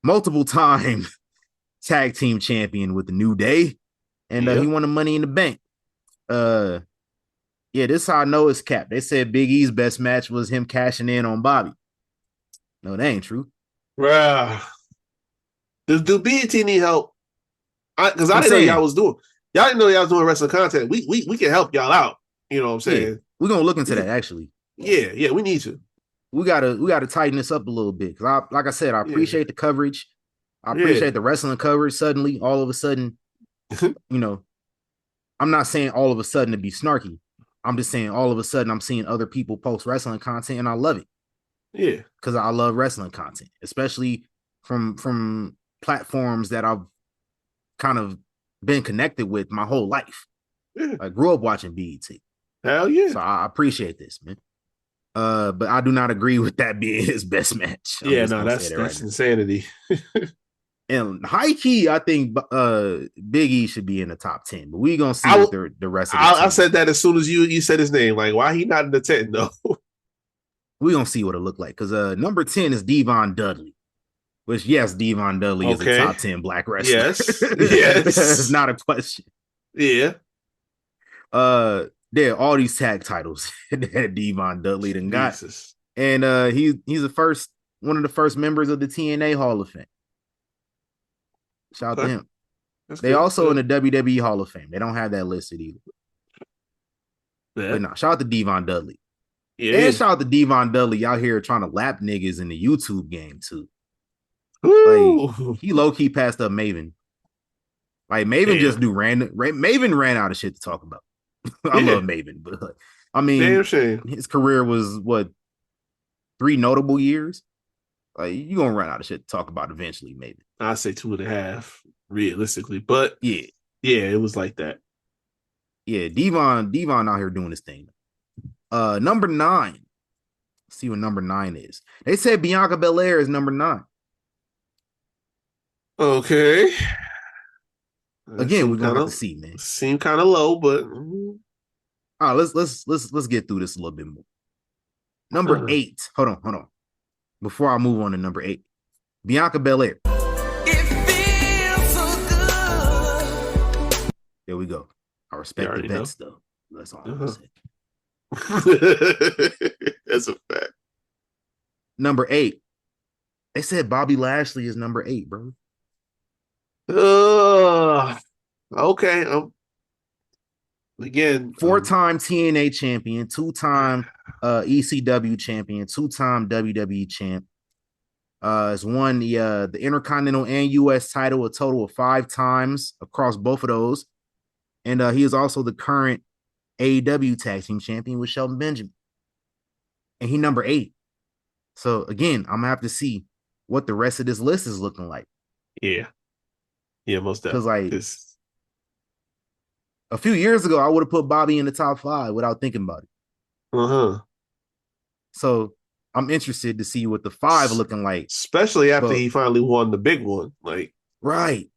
Multiple time tag team champion with the New Day, and he won the Money in the Bank. Yeah, this is how I know it's capped. They said Big E's best match was him cashing in on Bobby. No, that ain't true. Bruh. Do BET need help? Because I didn't know y'all was doing. Y'all didn't know y'all was doing wrestling content. We can help y'all out. You know what I'm saying? Yeah, we're gonna look into that actually. Yeah, we need to. We gotta tighten this up a little bit. Cause like I said, I appreciate the coverage. I appreciate the wrestling coverage. Suddenly, all of a sudden, I'm not saying all of a sudden to be snarky. I'm just saying all of a sudden I'm seeing other people post wrestling content and I love it. Yeah. Because I love wrestling content, especially from platforms that I've kind of been connected with my whole life. Yeah. I grew up watching BET. Hell yeah. So I appreciate this, man. But I do not agree with that being his best match. That's insanity. And high key, I think Big E should be in the top 10, but we gonna see what the rest of the team. I said that as soon as you said his name. Like, why he not in the 10 though? We gonna see what it look like because number 10 is Devon Dudley, which Devon Dudley is a top 10 black wrestler. Yes, it's not a question. Yeah. There are all these tag titles that Devon Dudley done got, and he's one of the first members of the TNA Hall of Fame. Shout out to him. They also in the WWE Hall of Fame. They don't have that listed either. Yeah. But no, shout out to Devon Dudley. Yeah. And shout out to Devon Dudley out here trying to lap niggas in the YouTube game too. Like, he low-key passed up Maven. Like Maven just do random. Maven ran out of shit to talk about. I love Maven, but I mean, his career was what 3 notable years. Like you're gonna run out of shit to talk about eventually, maybe. I say 2.5, realistically, but yeah, it was like that. Yeah, Devon out here doing his thing. Number 9. Let's see what number 9 is. They said Bianca Belair is number 9. Okay. Again, we're gonna have to see, man. Seem kind of low, but all right, let's get through this a little bit more. Number 8. Hold on. Before I move on to number 8, Bianca Belair. It feels so good. There we go. I respect the bets, though. That's all I'm saying. That's a fact. Number 8. They said Bobby Lashley is number 8, bro. Okay. Again, 4-time TNA champion, 2-time ECW champion, 2-time WWE champ. Has won the Intercontinental and US title a total of 5 times across both of those. And he is also the current AEW tag team champion with Shelton Benjamin. And he number 8. So again, I'm gonna have to see what the rest of this list is looking like. Yeah, most definitely. Because a few years ago, I would have put Bobby in the top 5 without thinking about it. So I'm interested to see what the 5 are looking like. Especially after he finally won the big one. Like, right.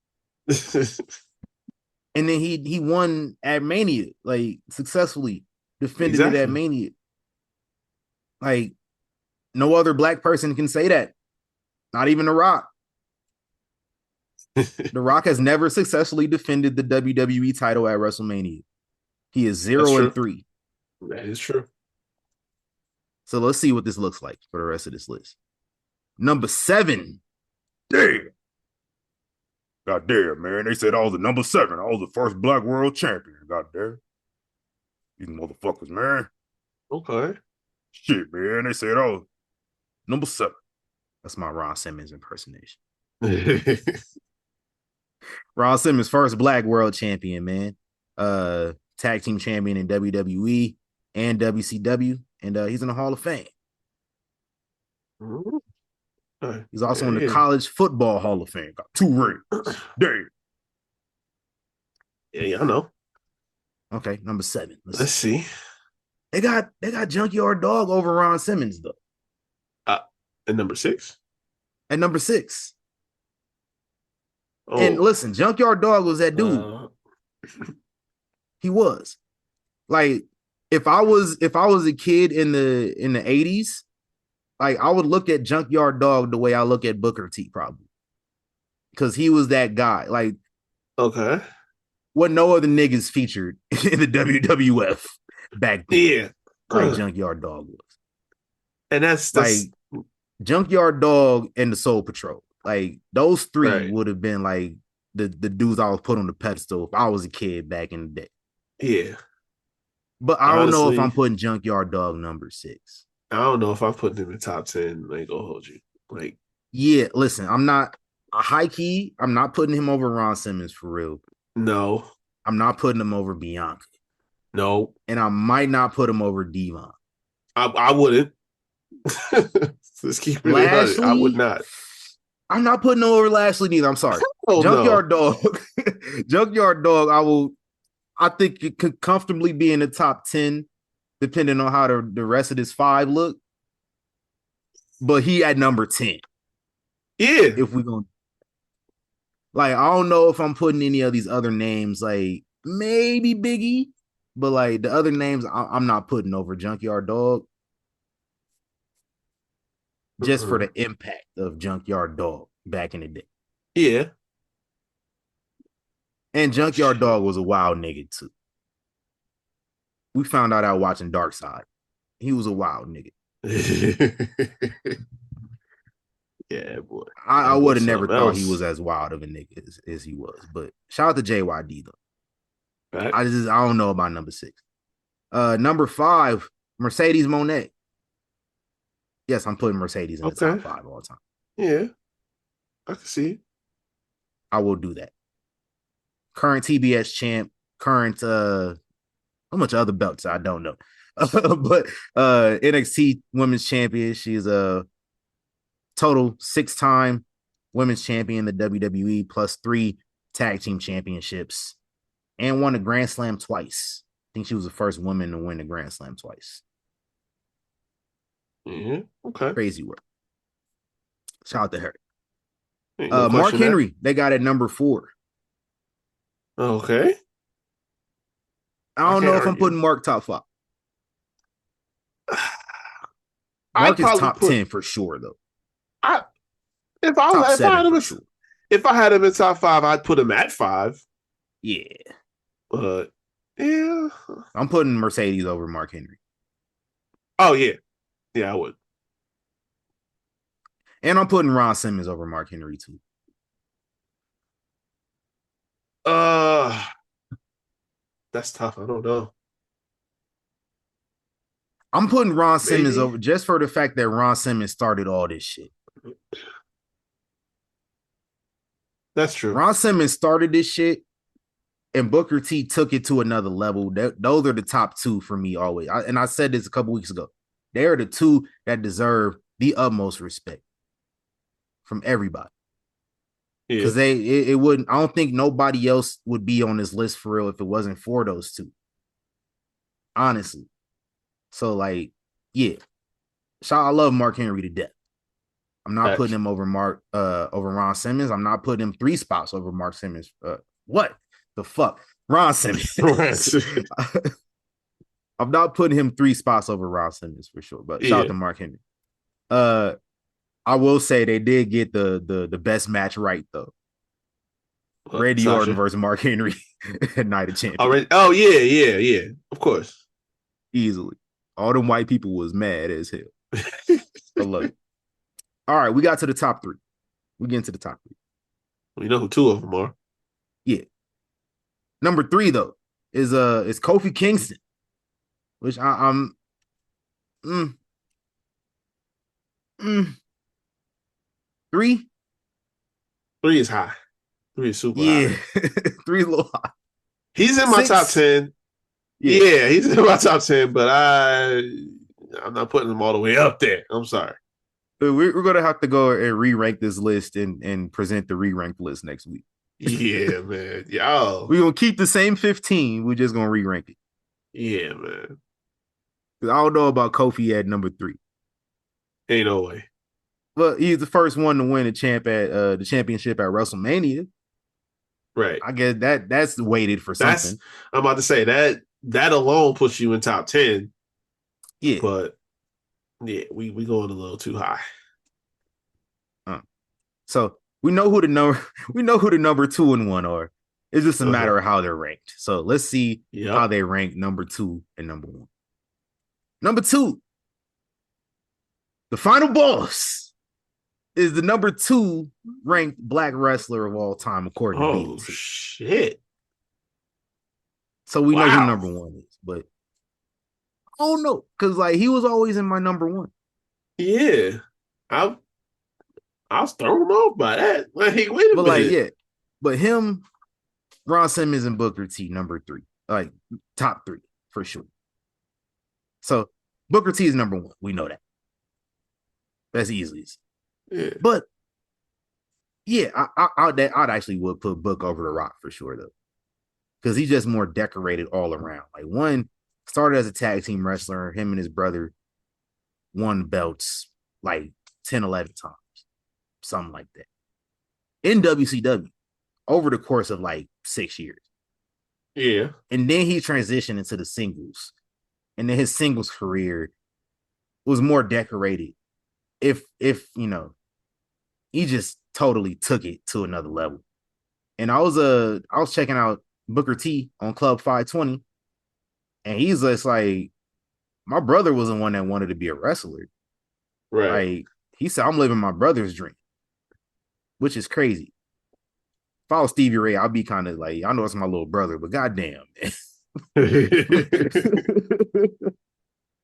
And then he won at Mania, like successfully defended it at Mania. Like, no other black person can say that. Not even The Rock. The Rock has never successfully defended the WWE title at WrestleMania. He is 0-3. That is true. So let's see what this looks like for the rest of this list. Number 7. Damn. God damn, man. They said I was the number 7. I was the first black world champion. God damn. These motherfuckers, man. Okay. Shit, man. They said, oh, number 7. That's my Ron Simmons impersonation. Ron Simmons, first black world champion, man. Tag team champion in WWE and WCW. And he's in the Hall of Fame. He's also in the College Football Hall of Fame. Got 2 rings. Damn. Yeah, I know. Okay, number 7. Let's see. They got Junkyard Dog over Ron Simmons though. At number 6. At number 6. And listen, Junkyard Dog was that dude. He was. Like, if I was a kid in the 80s, like I would look at Junkyard Dog the way I look at Booker T probably. because he was that guy. Like, Okay. what no other niggas featured in the WWF back then, Yeah. like Junkyard Dog was. And that's Like Junkyard Dog and the Soul Patrol. Like those three right. would have been like the dudes I was put on the pedestal if I was a kid back in the day. Yeah. But I don't know if Honestly, I'm putting Junkyard Dog number 6. I don't know if I'm putting him in top 10. I ain't gonna hold you. Like, Yeah, listen, I'm not a high key. I'm not putting him over Ron Simmons for real. no. I'm not putting him over Bianca. No. And I might not put him over Devon. I wouldn't. Let's keep it 100. I would Lashley, not. I'm not putting him over Lashley neither. I'm sorry. Oh, Junkyard no. Dog. Junkyard Dog, I think it could comfortably be in the top 10, depending on how the rest of this 5 look. But he at number 10. Yeah. If we gonna like, I don't know if I'm putting any of these other names, like maybe Biggie, but like the other names, I'm not putting over Junkyard Dog. Just for the impact of Junkyard Dog back in the day. Yeah. And Junkyard Dog was a wild nigga too. We found out watching Dark Side. He was a wild nigga. Yeah, boy. I would have never thought he was as wild of a nigga as he was. But shout out to JYD though. Right. I don't know about number 6. Number 5, Mercedes Monet. Yes, I'm putting Mercedes in the top 5 all the time. Yeah. I can see it. I will do that. Current TBS champ, current how much other belts I don't know. But NXT women's champion. She's a total 6-time women's champion in the WWE, plus 3 tag team championships, and won a Grand Slam twice. I think she was the first woman to win a Grand Slam twice. Yeah, okay. Crazy work. Shout out to her. Mark Henry, they got at number 4. Okay. I don't know if I'm putting Mark top 5. Mark is top 10 for sure, though. If I had him in top 5, I'd put him at 5. Yeah. But yeah. I'm putting Mercedes over Mark Henry. Oh, yeah. Yeah, I would. And I'm putting Ron Simmons over Mark Henry, too. That's tough. I don't know. I'm putting Ron Simmons over just for the fact that Ron Simmons started all this shit. That's true. Ron Simmons started this shit, and Booker T took it to another level. Those are the top 2 for me always. I said this a couple weeks ago. They are the 2 that deserve the utmost respect from everybody. Because it wouldn't. I don't think nobody else would be on this list for real if it wasn't for those 2. Honestly. So like, yeah. I love Mark Henry to death. I'm not putting him over over Ron Simmons. I'm not putting him 3 spots over Mark Simmons. What the fuck? Ron Simmons. I'm not putting him 3 spots over Ron Simmons for sure. But shout out to Mark Henry. I will say they did get the best match right though. Randy Orton versus Mark Henry at Night of Champions. Oh yeah. Of course. Easily. All them white people was mad as hell. I love it. All right, we got to the top 3. We get into the top 3. We know who 2 of them are. Yeah. Number 3 though is Kofi Kingston, which I'm 3. 3 is high. 3 is super high. Yeah. 3 is a little high. He's in my top 10. Yeah, he's in my top 10, but I'm not putting him all the way up there. I'm sorry. We're going to have to go and re-rank this list and present the re-ranked list next week. Yeah, man. Yo. We're going to keep the same 15. We're just going to re-rank it. Yeah, man. I don't know about Kofi at number 3. Ain't no way. Well, he's the first one to win the championship at WrestleMania. Right. I guess that's weighted for something. I'm about to say that alone puts you in top 10. Yeah. But yeah, we going a little too high. So we know who the number we know who the number 2 and 1 are. It's just a Uh-huh. matter of how they're ranked. So let's see how Yep. they rank number 2 and number 1. Number 2, the final boss is the number 2 ranked black wrestler of all time, according to Oh BET. shit. So we know who Wow. number 1 is, but I don't know, because like he was always in my number 1. Yeah. I I was thrown off by that. Like, wait a But like, minute. yeah, but him, Ron Simmons, and Booker T, number 3, like top 3 for sure. So Booker T is number 1. We know that. That's easy. Yeah. But yeah, I'd actually would put Book over the Rock for sure though, because he's just more decorated all around. Like one started as a tag team wrestler, him and his brother won belts like 10, 11 times, something like that in WCW over the course of like 6 years. Yeah. And then he transitioned into the singles, and then his singles career was more decorated. If you know, he just totally took it to another level. And I was checking out Booker T on Club 520, and he's just like, my brother was the one that wanted to be a wrestler. Right. Like he said, I'm living my brother's dream, which is crazy. If I was Stevie Ray, I'd be kind of like, I know it's my little brother, but goddamn, man.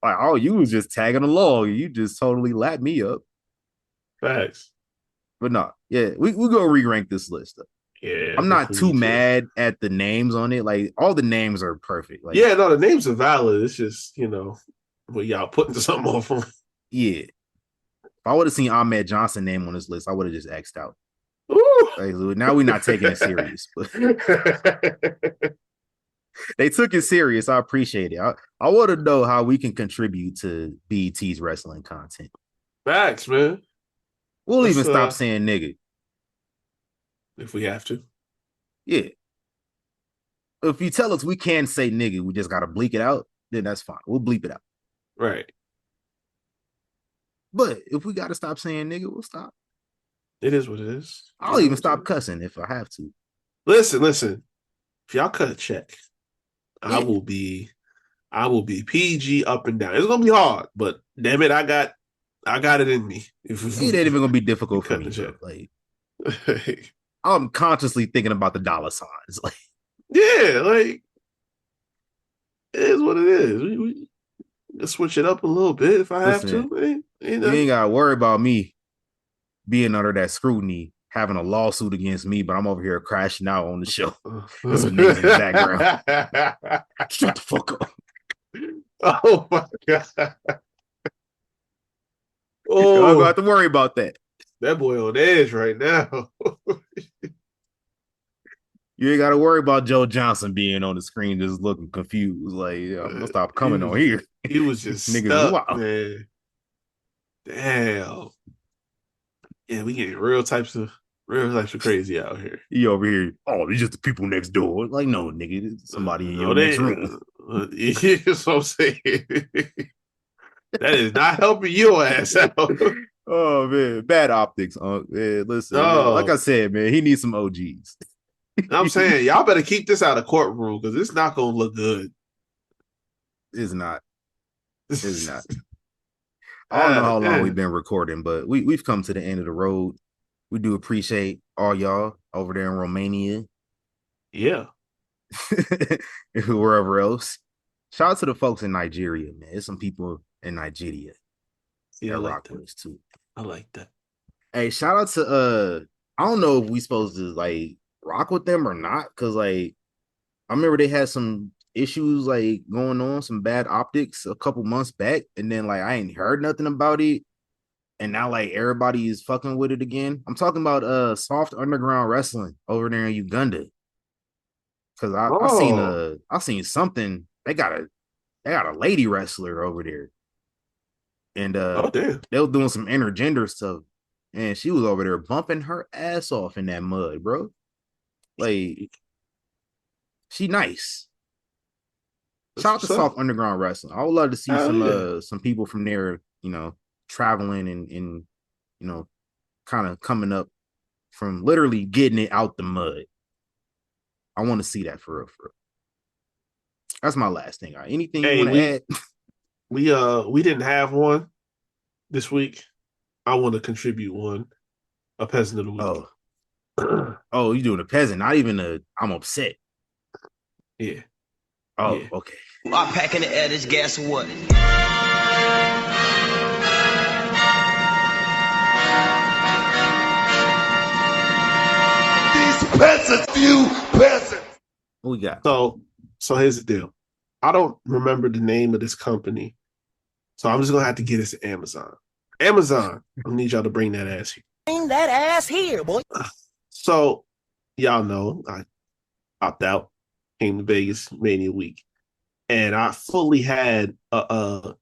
Like, oh, you was just tagging along. You just totally lapped me up. Facts. But no, yeah, we gonna re-rank this list. Though. Yeah. I'm not definitely too need to. mad at the names on it. Like all the names are perfect. Like Yeah, no, the names are valid. It's just, what y'all putting something off on. yeah. If I would have seen Ahmed Johnson name on this list, I would have just X'd out. Ooh. Like, now we're not taking it serious, but they took it serious. I appreciate it. I want to know how we can contribute to BET's wrestling content. Facts, man. We'll Let's, even stop saying nigga. if we have to. Yeah. If you tell us we can say nigga, we just gotta bleep it out, then that's fine. We'll bleep it out. Right. But if we gotta stop saying nigga, we'll stop. It is what it is. I'll even stop cussing if I have to. Listen. If y'all cut a check, Yeah. I will be PG up and down. It's gonna be hard, but damn it, I got it in me. It ain't even gonna be difficult for me, bro. Like I'm consciously thinking about the dollar signs. Like yeah, like it is what it is. We switch it up a little bit if I have to. You ain't gotta worry about me being under that scrutiny, having a lawsuit against me, but I'm over here crashing out on the show. That's amazing background. Shut the fuck up. Oh my god. Oh, I don't have to worry about that. That boy on edge right now. You ain't got to worry about Joe Johnson being on the screen just looking confused. Like, I'm gonna stop coming on here. He was just niggas stuck, wow. man. Damn. Yeah, we getting real types of crazy out here. He over here. Oh, these just the people next door. Like, no, nigga, it's somebody in your next room. That's what I'm saying. That is not helping your ass out. Oh man, bad optics. Man, listen, man, like I said, man, he needs some OGs. I'm saying y'all better keep this out of courtroom because it's not gonna look good. It's not. It's not. I don't know how long we've been recording, but we've come to the end of the road. We do appreciate all y'all over there in Romania. Yeah. Wherever else. Shout out to the folks in Nigeria, man. There's some people in Nigeria that rock with us too. I like that. Hey, shout out to I don't know if we supposed to like rock with them or not, because like I remember they had some issues like going on, some bad optics a couple months back, and then like I ain't heard nothing about it, and now like everybody is fucking with it again. I'm talking about soft underground wrestling over there in Uganda, because I seen something. They got a lady wrestler over there, and they were doing some intergender stuff, and she was over there bumping her ass off in that mud, bro. Like, she nice. Shout out to Soft Underground Wrestling. I would love to see some people from there, traveling and kind of coming up from literally getting it out the mud. I want to see that for real, for real. That's my last thing. All right. Anything you want to add? We didn't have one this week. I want to contribute one. A peasant of the week. Oh, you doing a peasant? Not even a. I'm upset. Yeah. Oh, yeah. Okay. I'm packing the air. This gas or what? These peasants, you peasants. What we got? So here's the deal. I don't remember the name of this company, so I'm just gonna have to get this to Amazon. Amazon, I need y'all to bring that ass here. Bring that ass here, boy. So y'all know I opt out, came to Vegas Mania week, and I fully had a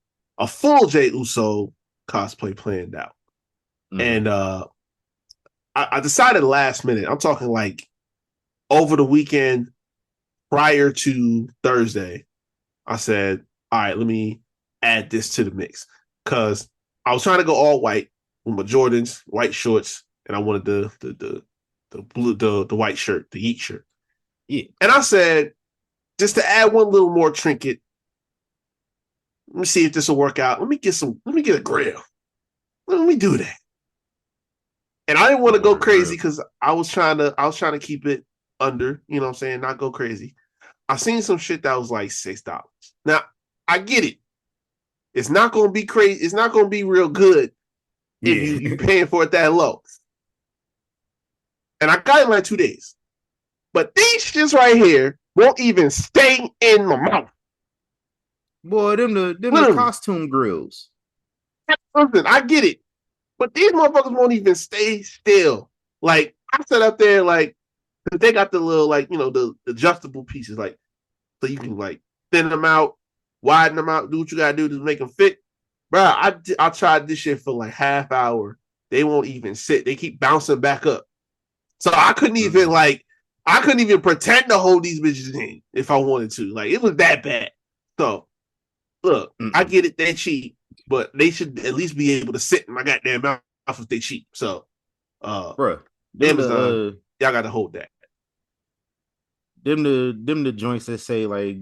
full Jey Uso cosplay planned out, and I decided last minute. I'm talking like over the weekend prior to Thursday. I said, all right, let me add this to the mix because I was trying to go all white with my Jordans, white shorts, and I wanted the blue, the white shirt, the Yeet shirt. Yeah. And I said, just to add one little more trinket, let me see if this will work out. Let me get a grill. Let me do that. And I didn't want to go crazy because I was trying to keep it under, you know what I'm saying, not go crazy. I seen some shit that was like $6. Now, I get it. It's not going to be crazy. It's not going to be real good if you're paying for it that low. And I got it in like 2 days. But these shits right here won't even stay in my mouth. Boy, them the costume grills. Listen, I get it. But these motherfuckers won't even stay still. Like, I sat up there like, they got the little, like, you know, the adjustable pieces, like, so you can, like, thin them out, widen them out, do what you gotta do to make them fit. Bro, I tried this shit for like half hour. They won't even sit. They keep bouncing back up. So I couldn't even pretend to hold these bitches in if I wanted to. Like, it was that bad. So, look, I get it, they're cheap, but they should at least be able to sit in my goddamn mouth if they cheap. So, Bruh, Amazon, y'all got to hold that. Them the joints that say like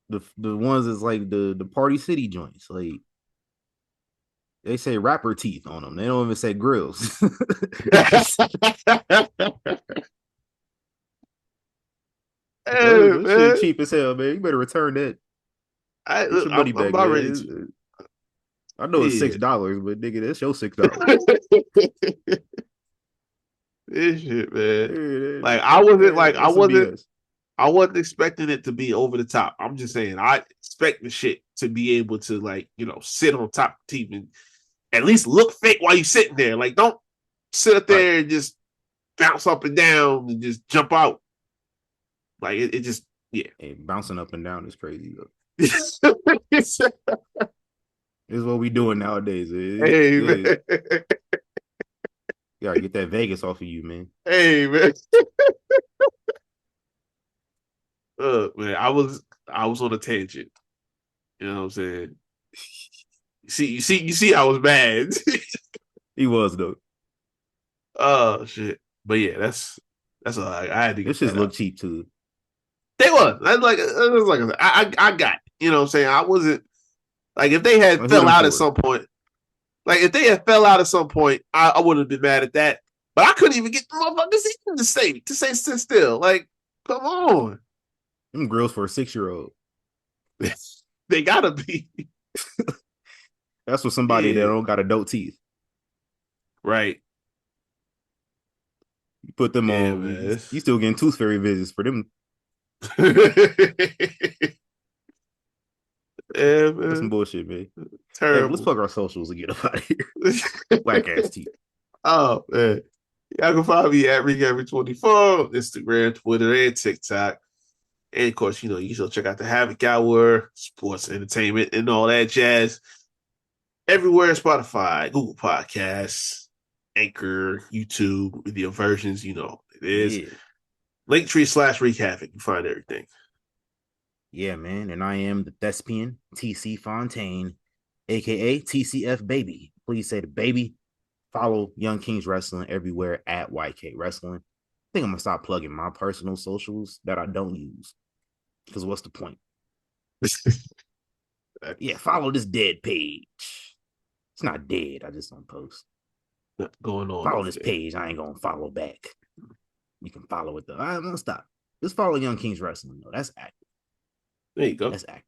the ones that's like the Party City joints. Like they say rapper teeth on them. They don't even say grills. That shit cheap as hell, man. You better return that. Get your money back, man. I know it's $6, but nigga, that's your $6. This shit, man. Yeah, like I wasn't expecting it to be over the top. I'm just saying I expect the shit to be able to, like, you know, sit on top of the TV and at least look fake while you're sitting there. Like, don't sit up there and just bounce up and down and just jump out. Like it just, yeah. Hey, bouncing up and down is crazy though. It's what we doing nowadays. Hey, man. You gotta get that Vegas off of you, man. Hey, man. Man, I was on a tangent. You know what I'm saying? You see, I was bad. He was though. Oh shit! But yeah, that's all. I had to get. This just look cheap too. They was. I got it. You know what I'm saying? I wasn't like, if they had fell out at some point. Like, if they had fell out at some point, I wouldn't have been mad at that. But I couldn't even get the motherfuckers even to say sit still. Like, come on. Them grills for a 6-year-old. They gotta be. That's for somebody that don't got adult teeth. Right. You put them on, man. You still getting tooth fairy visits for them. Yeah, man. That's some bullshit, man. Terrible. Hey, let's plug our socials and get up out of here. Whack ass teeth. Oh, man. Y'all can follow me at RickGavin24, Instagram, Twitter, and TikTok. And of course, you know, you should check out the Havoc Hour, sports, entertainment, and all that jazz. Everywhere, Spotify, Google Podcasts, Anchor, YouTube, video versions, you know it is. Yeah. Linktree/Rick Havoc. You find everything. Yeah, man. And I am the thespian, TC Fontaine, aka TCF Baby. Please say the baby. Follow Young Kings Wrestling everywhere at YK Wrestling. I think I'm gonna stop plugging my personal socials that I don't use. Because what's the point? Yeah, follow this dead page. It's not dead. I just don't post. Not going on Follow over this there. page. I ain't gonna follow back. You can follow it though. I'm gonna stop. Just follow Young Kings Wrestling though. That's active. There you go. That's active.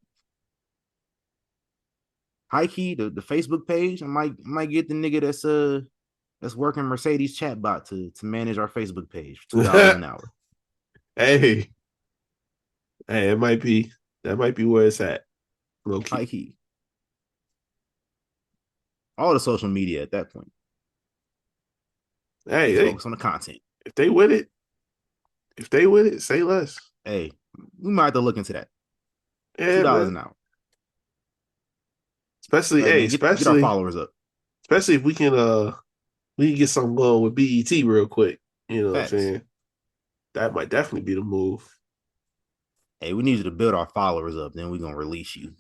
High key, the Facebook page. I might get the nigga that's working Mercedes chatbot to manage our Facebook page for $2 an hour. Hey, it might be where it's at. Low key. High key. All the social media at that point. Hey, Focus on the content. if they with it, say less. Hey, we might have to look into that. Yeah, $2 man. an hour. Especially, Hey, man, get our followers up. Especially if we can get something going with BET real quick. You know Facts. what I'm saying? That might definitely be the move. Hey, we need you to build our followers up, then we're gonna release you.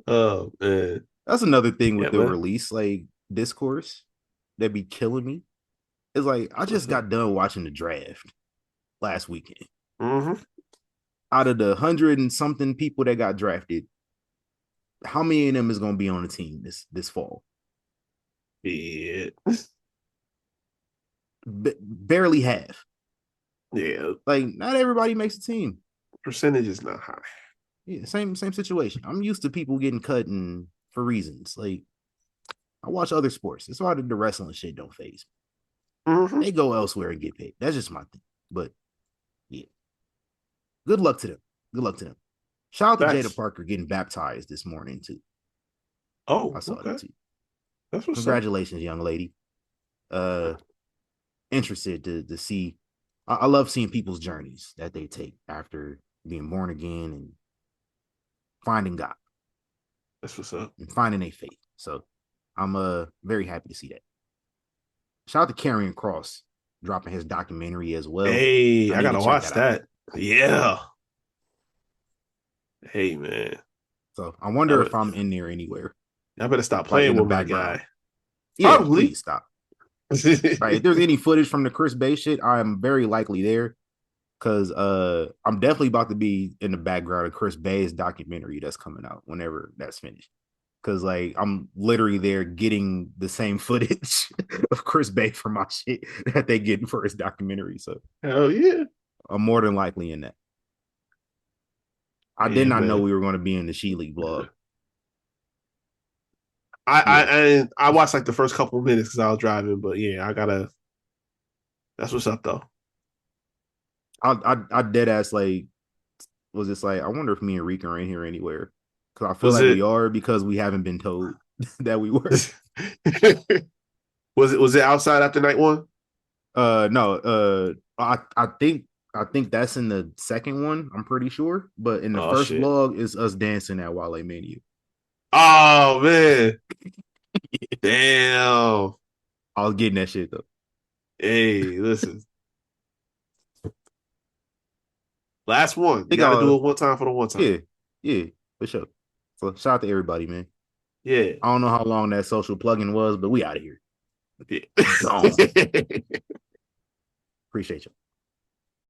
Oh man. That's another thing with Yeah, the man. release, like discourse that be killing me. It's like I just got done watching the draft last weekend. Mm-hmm. Out of the 100 and something people that got drafted, how many of them is gonna be on the team this fall? Yeah. Barely half. Yeah. Like not everybody makes a team. Percentage is not high. Yeah, same situation. I'm used to people getting cut and for reasons. Like I watch other sports. That's why the wrestling shit don't phase me. Mm-hmm. They go elsewhere and get paid. That's just my thing. But yeah. Good luck to them. Good luck to them. Shout out to Jada Parker getting baptized this morning too. Oh, I saw that too. That's what's Congratulations, young lady. Interested to see. I love seeing people's journeys that they take after being born again and finding God. That's what's up. And finding a faith. So I'm very happy to see that. Shout out to Karrion Kross dropping his documentary as well. Hey, I gotta watch that. Yeah. Hey, man. So I wonder if I'm in there anywhere. I better stop playing with my guy. Yeah, Probably. Please stop. Right. If there's any footage from the Chris Bay shit, I am very likely there. Cause I'm definitely about to be in the background of Chris Bay's documentary that's coming out whenever that's finished. Cause like I'm literally there getting the same footage of Chris Bay for my shit that they getting for his documentary. So hell yeah. I'm more than likely in that. I did not know we were going to be in the She League blog. I watched like the first couple of minutes because I was driving, but yeah, that's what's up though. I dead ass like was just like I wonder if me and Rika are in here anywhere because I feel like we are because we haven't been told that we were. Was it outside after night one? No. I think that's in the second one. I'm pretty sure, but in the first vlog is us dancing at Wale Mania. Oh man, damn! I was getting that shit though. Hey, listen. Last one. You gotta do it one time for the one time. Yeah, for sure. So shout out to everybody, man. Yeah. I don't know how long that social plugin was, but we out of here. Yeah. Gone. Appreciate you.